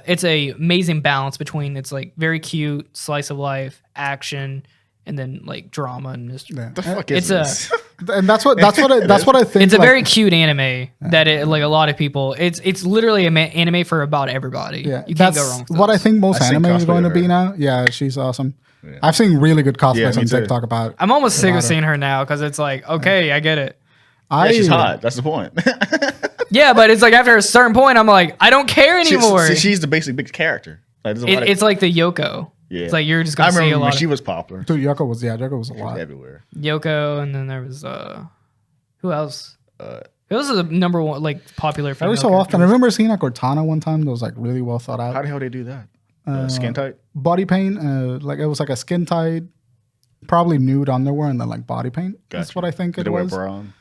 It's a amazing balance between it's like very cute slice of life action and then like drama and mystery. Yeah. The fuck is It's this? And that's what I think. It's a like, very cute anime that like a lot of people. It's literally an anime for about everybody. Yeah, You can't that's go wrong. With what I those. think most I've seen anime is cosplay going to of be her. now. Yeah, she's awesome. Yeah. I've seen really good Yeah, cosplays me on too. TikTok about. I'm almost sick of about her. seeing her now because it's like okay, I get it. Yeah, she's hot. That's the point. Yeah, but it's like after a certain point, I'm like I don't care anymore. She's the basic big character. Like, there's a lot of- It's like the Yoko. yeah. It's like you're just I gonna see a remember when lot she of was popular. Dude, Yoko was a lot. Everywhere. Yoko, and then there was who else? It was the number one like popular. Every so often, I remember seeing a Cortana one time that was like really well thought How out. the hell they do that? Skin tight? Body paint, like it was like a skin tight, probably nude underwear and then like body paint. That's Gotcha. what I think Did it they wear was. bra on?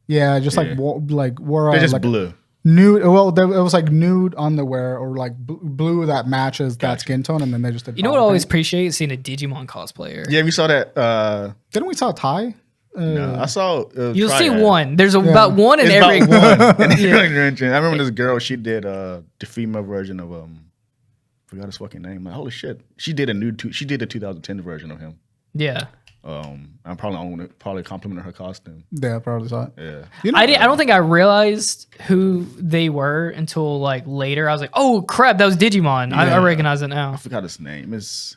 Yeah, just Yeah. wore They're just like blue. nude. Well, it was like nude underwear or like blue that matches that skin tone, and then they just did. You know what I body always paint. appreciate seeing a Digimon cosplayer. Yeah, we saw that. Didn't we saw Ty? No, I saw. You'll see Triad. one. There's about one in It's every. about one. I remember this girl. She did the female version of forgot his fucking name. Like, holy shit, she did she did the 2010 version of him. Yeah, I'm probably complimenting her costume. Yeah, I probably saw it. Yeah, You know, I don't think I realized who they were until like later. I was like, oh crap, that was Digimon. I Yeah. recognize it I now. forgot his name. It's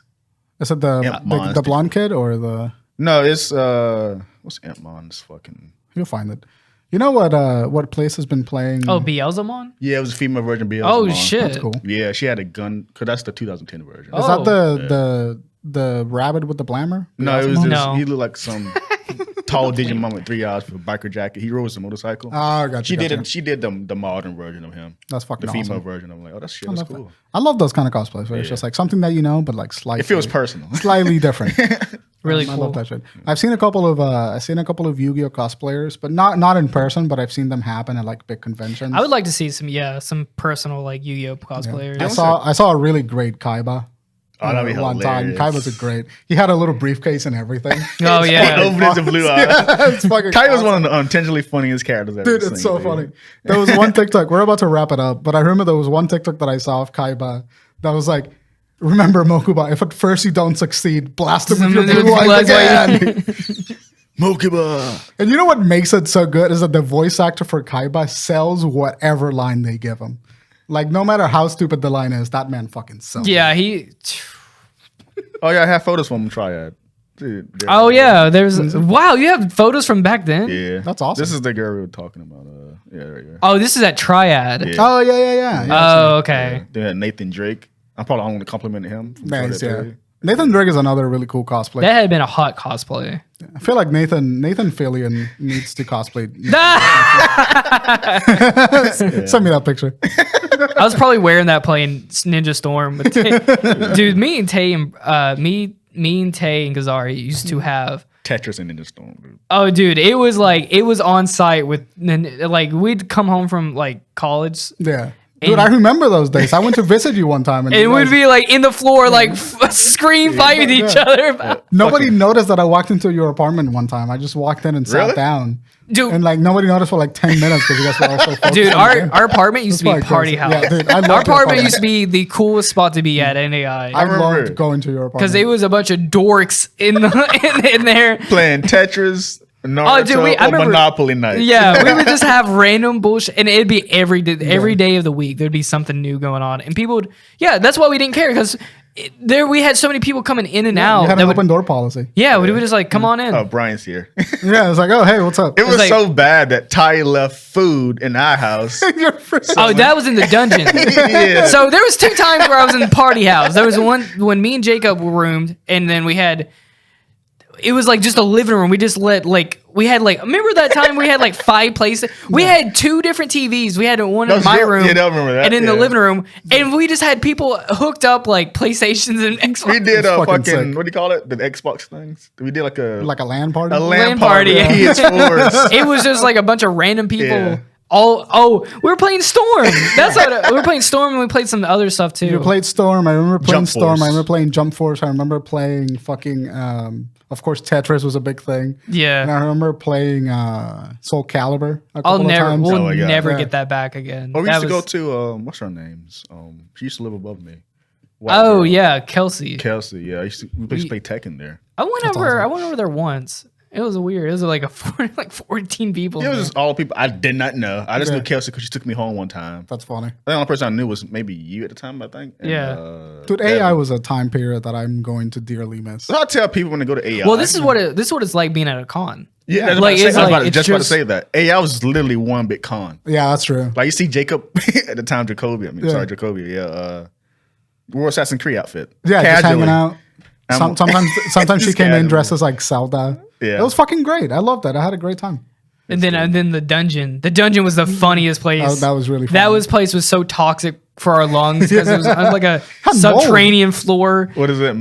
is it the Monster. blonde kid or the? no, it's what's Antmon's fucking? You'll find it. You know what place has been playing? Oh, Beelzemon. Yeah, it was a female version. Of Oh Beelzebub. shit. That's cool. Yeah, she had a gun because that's the 2010 version. Is Oh. that the rabbit with the blammer? No, it was Beelzebub? this, No. he looked like some tall Digimon with 3 eyes with a biker jacket. He rode a motorcycle. Oh, gotcha. She did the modern version of him. That's fucking The female awesome. version. I'm like, oh, that's shit. I That's love cool. that. I love those kind of cosplays where it's Yeah. just like something that you know, but like slightly. It feels personal. slightly different. Really I cool. love that shit. I've seen a couple of Yu-Gi-Oh cosplayers, but not in person. But I've seen them happen at like big conventions. I would like to see some personal like Yu-Gi-Oh cosplayers. I saw a really great Kaiba. Oh, that'd be one time. hilarious. Kaiba's a great. He had a little briefcase and everything. Oh yeah. Over his blue eye. It's fucking Kai was awesome. one of the unintentionally funniest characters I've ever Dude, seen. it's so dude. funny. There was one TikTok. We're about to wrap it up, but I remember there was one TikTok that I saw of Kaiba that was like, "Remember Mokuba? If at first you don't succeed, blast him with your blue eyes again." Mokuba. And you know what makes it so good is that the voice actor for Kaiba sells whatever line they give him. Like no matter how stupid the line is, that man fucking sells. Yeah, he. Oh yeah, I have photos from him. Triad. Dude, Oh yeah, wow. You have photos from back then. Yeah, That's awesome. This is the girl we were talking about. Yeah, right here. Oh, this is at Triad. Yeah. Oh yeah. Oh, okay. Yeah. They had Nathan Drake. I'm probably only complimenting him. Nice, yeah. Nathan Drake is another really cool cosplay. That had been a hot cosplay. I feel like Nathan Fillion needs to cosplay. Send me that picture. I was probably wearing that playing Ninja Storm. But dude, me and Tay and Tay and Gazari used to have Tetris and Ninja Storm. Dude. Oh, dude, it was on site with like we'd come home from like college. Yeah. Dude, I remember those days. I went to visit you one time. And it would be like in the floor, like scream fight with each other. Nobody noticed that I walked into your apartment one time. I just walked in and sat down. Dude. And like nobody noticed for like 10 minutes because you guys were also focused. Dude, our apartment used to be a party house. Yeah, dude, our apartment used to be the coolest spot to be at NAI. I loved going to your apartment. Because it was a bunch of dorks in there. Playing Tetris. Naruto, I remember Monopoly night. Yeah, we would just have random bullshit, and it'd be every day of the week. There'd be something new going on, and people would. Yeah, that's why we didn't care because we had so many people coming in and out. We had an open door policy. Yeah, we would just like come on in. Oh, Brian's here. Yeah, it's like, oh hey, what's up? It was like, so bad that Ty left food in our house. That was in the dungeon. Yeah. So there was 2 times where I was in the party house. There was one when me and Jacob were roomed, and then we had. It was like just a living room. We just remember that time we had like 5 places? We had 2 different TVs. We had one in my room I remember that. and in the living room. And we just had people hooked up like PlayStations and Xbox. We did a fucking, what do you call it? The Xbox things? We did like a LAN party? A LAN party. Yeah. It was just like a bunch of random people. Yeah. We were playing Storm. That's what we were playing Storm, and we played some other stuff too. You played Storm. I remember playing Jump Storm. Force. I remember playing Jump Force. I remember playing fucking. Of course, Tetris was a big thing. Yeah, and I remember playing Soul Calibur. We'll times. never get that back again. Oh, we used to go to what's her names? She used to live above me. Yeah, Kelsey. Yeah, we used to play Tekken there. I went over there once. It was weird. It was like 14 people. It was just all people I did not know. I just knew Kelsey because she took me home one time. That's funny. The only person I knew was maybe you at the time, I think. And, dude, AI was a time period that I'm going to dearly miss. So I tell people when they go to AI. Well, this is what it's like being at a con. Yeah, I was about to say that. AI was literally one big con. Yeah, that's true. Like you see Jacob at the time, Jacoby. Jacoby. Yeah, World Assassin's Creed outfit. Yeah, just hanging out. Sometimes she came in dressed as like Zelda. Yeah, it was fucking great. I loved that. I had a great time. And then the dungeon. The dungeon was the funniest place. That was really funny. Place was so toxic for our lungs because it was like a subterranean floor. What is it?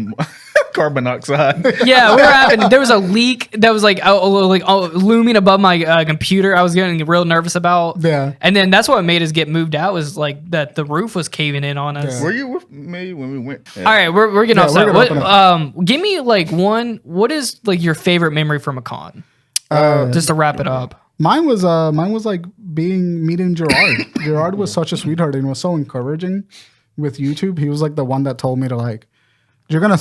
Carbon monoxide. Yeah, there was a leak that was like looming above my computer. I was getting real nervous about. Yeah, and then that's what made us get moved out was like that the roof was caving in on us. Yeah. Were you with me when we went? Yeah. All right, we're getting off that. Give me like one. What is like your favorite memory from a con? Just to wrap it up. Mine was like meeting Gerard. Gerard was such a sweetheart and was so encouraging with YouTube. He was like the one that told me to like. You're gonna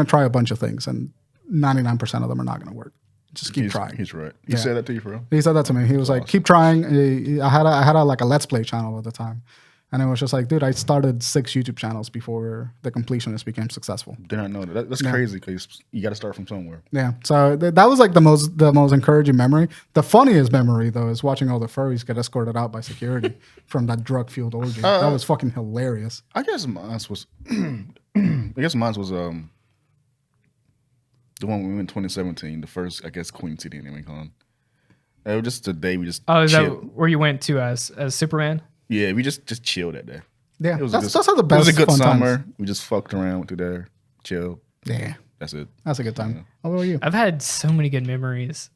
try a bunch of things, and 99% of them are not gonna work. Just keep trying. He's right. He said that to you, bro. He said that to me. He was like, "Keep trying." I had a Let's Play channel at the time, and it was just like, dude, I started 6 YouTube channels before the completionist became successful. Did not know that. That's crazy because you got to start from somewhere. Yeah. So that was like the most encouraging memory. The funniest memory though is watching all the furries get escorted out by security from that drug-fueled orgy. That was fucking hilarious. I guess mine was. The one we went in 2017, the first, I guess, Queen City Anime Con. It was just the day we just. Oh, is chilled. that where you went to as Superman? Yeah, we just chilled that day. Yeah, that's how the best. It was a good summer. Times. We just fucked around, went to there, chill. Yeah, that's it. That's a good time. Yeah. How about you? I've had so many good memories.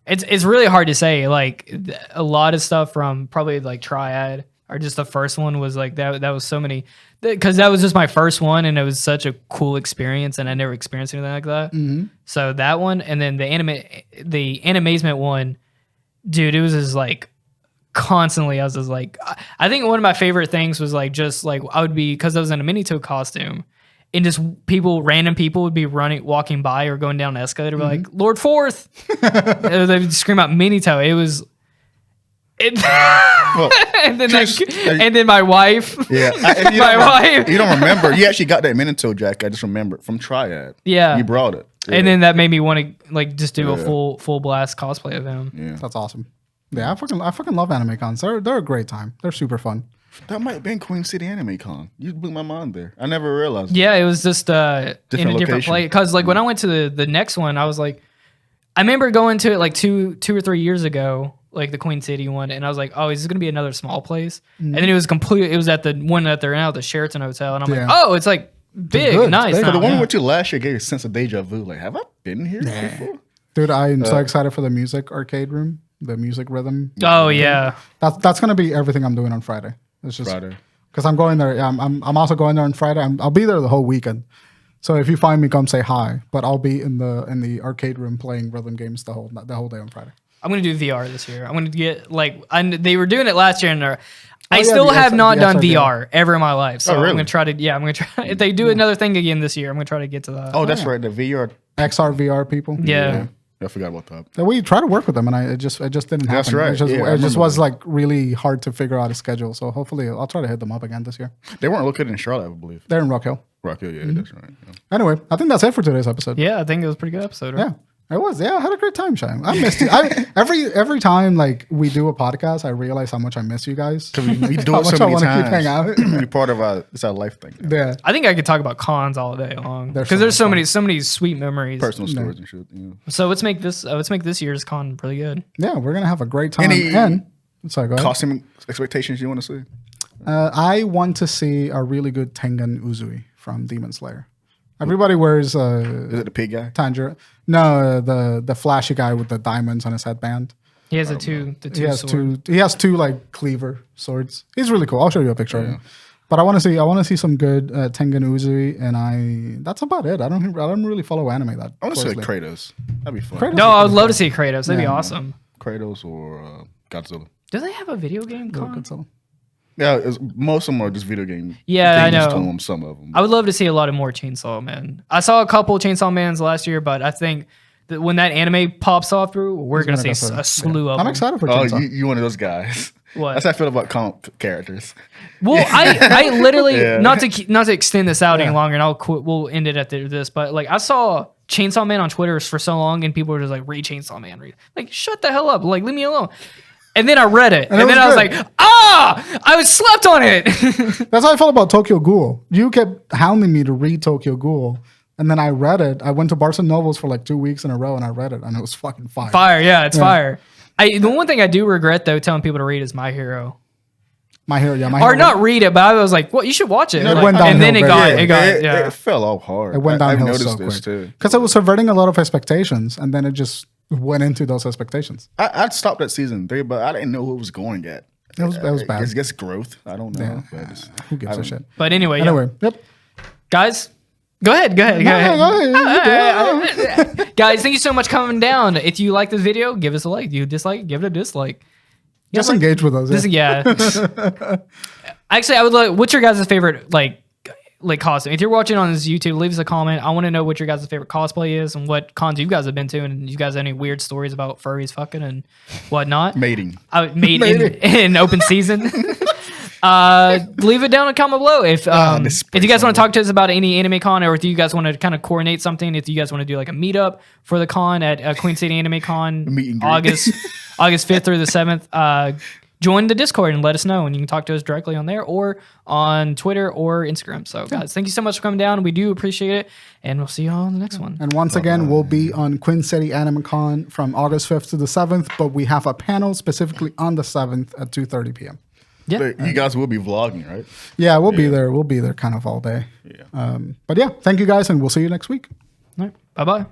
It's really hard to say. Like a lot of stuff from probably like Triad. Or just the first one was like that. That was so many, because that was just my first one, and it was such a cool experience, and I never experienced anything like that. Mm-hmm. So that one, and then the Animazement one, dude, it was just like constantly. I was just like, I think one of my favorite things was like just like I would be because I was in a Minito costume, and just random people would be walking by or going down an escalator, like Lord Forth, they would scream out Minito. And then my wife. Yeah, wife. You don't remember? You actually got that Minato jacket. I just remember from Triad. Yeah, you brought it. Yeah. And then that made me want to like just do a full blast cosplay of him. Yeah, that's awesome. Yeah, I fucking love anime cons. They're a great time. They're super fun. That might have been Queen City Anime Con. You blew my mind there. I never realized. Yeah, it was just in a different place. Because like when I went to the next one, I was like, I remember going to it like two or 3 years ago, like the Queen City one, and I was like, oh, is this gonna be another small place? And then it was complete. It was at the one that they're now, the Sheraton Hotel, and I'm like, oh, it's like big, nice. So the one we went to last year gave a sense of deja vu. Like, have I been here before? Dude, I am so excited for the music arcade room, the music rhythm. Oh yeah, that's gonna be everything I'm doing on Friday. It's just Friday because I'm going there. Yeah, I'm also going there on Friday. I'll be there the whole weekend. So if you find me, come say hi. But I'll be in the arcade room playing rhythm games the whole day on Friday. I'm gonna do VR this year. I'm gonna get they were doing it last year, and I still have not done VR ever in my life. So really? I'm gonna try to. Yeah, I'm gonna try. If they do another thing again this year, I'm gonna try to get to that. Oh, that's right. The VR, XR VR people. Yeah. I forgot about that. Yeah, we tried to work with them, and it just didn't happen. That's right. It just was like really hard to figure out a schedule. So hopefully, I'll try to hit them up again this year. They weren't located in Charlotte, I believe. They're in Rock Hill. Rock Hill, yeah, that's right. Yeah. Anyway, I think that's it for today's episode. Yeah, I think it was a pretty good episode. Right? Yeah. It was. Yeah, I had a great time, Shane. I missed you. Every time like we do a podcast, I realize how much I miss you guys. Because we do it so many times. Keep hanging out. Part of it's our life thing. Yeah. I think I could talk about cons all day long because there's so many sweet memories, personal stories and shit. Yeah. So let's make this year's con really good. Yeah, we're gonna have a great time. Sorry, go ahead. Costume expectations you want to see? I want to see a really good Tengen Uzui from Demon Slayer. Everybody wears. Is it the pig guy? Tanjiro. No, the flashy guy with the diamonds on his headband. He has two swords. He has two like cleaver swords. He's really cool. I'll show you a picture of him. But I want to see some good Tengen Uzui, and that's about it. I don't really follow anime that. I want to see like Kratos. That'd be fun. No, I would love to see Kratos. That'd be awesome. Kratos or Godzilla. Do they have a video game con? Godzilla. Yeah, most of them are just video game. Yeah, I know. Some of them. I would love to see a lot of more Chainsaw Man. I saw a couple Chainsaw Mans last year, but I think that when that anime pops off through, we're gonna see a slew of them. I'm excited for Chainsaw. Oh, you one of those guys. What? That's how I feel about comic characters. Well, I literally not to extend this out any longer, and we'll end it at this. But like I saw Chainsaw Man on Twitter for so long, and people were just like, "Read Chainsaw Man, read." Like, shut the hell up! Like, leave me alone. And then I read it, and then I was like, I was slept on it. That's how I felt about Tokyo Ghoul. You kept hounding me to read Tokyo Ghoul, and then I read it. I went to Barnes & Nobles for like 2 weeks in a row, and I read it, and it was fucking fire. Fire, yeah, it's fire. The one thing I do regret, though, telling people to read is My Hero. My Hero, yeah. Or not read it, but I was like, well, you should watch it. It went downhill, and then it fell off hard. It went downhill so quick. Because it was subverting a lot of expectations, and then it just went into those expectations. I'd stopped at season 3, but I didn't know who was going at. It was bad. I guess growth. I don't know. Yeah. Who gives a shit? But anyway, yep. Guys, go ahead. Go ahead. Guys, thank you so much for coming down. If you like this video, give us a like. If you dislike, give it a dislike. Just engage with us. Actually, I would like. What's your guys' favorite like costume? If you're watching on this YouTube, leave us a comment. I want to know what your guys' favorite cosplay is and what cons you guys have been to, and you guys have any weird stories about furries fucking and whatnot. Mating in open season. Leave it down in the comment below if you guys want to talk to us about any anime con, or if you guys want to kind of coordinate something. If you guys want to do like a meetup for the con at Queen City Anime Con, August 5th through the 7th. Join the Discord and let us know, and you can talk to us directly on there or on Twitter or Instagram. So, guys, thank you so much for coming down. We do appreciate it, and we'll see you all on the next one. And once again, we'll be on Queen City Anime Con from August 5th to the 7th, but we have a panel specifically on the 7th at 2:30 p.m. Yeah, you guys will be vlogging, right? Yeah, we'll be there. We'll be there kind of all day. Yeah. But yeah, thank you guys, and we'll see you next week. All right. Bye-bye.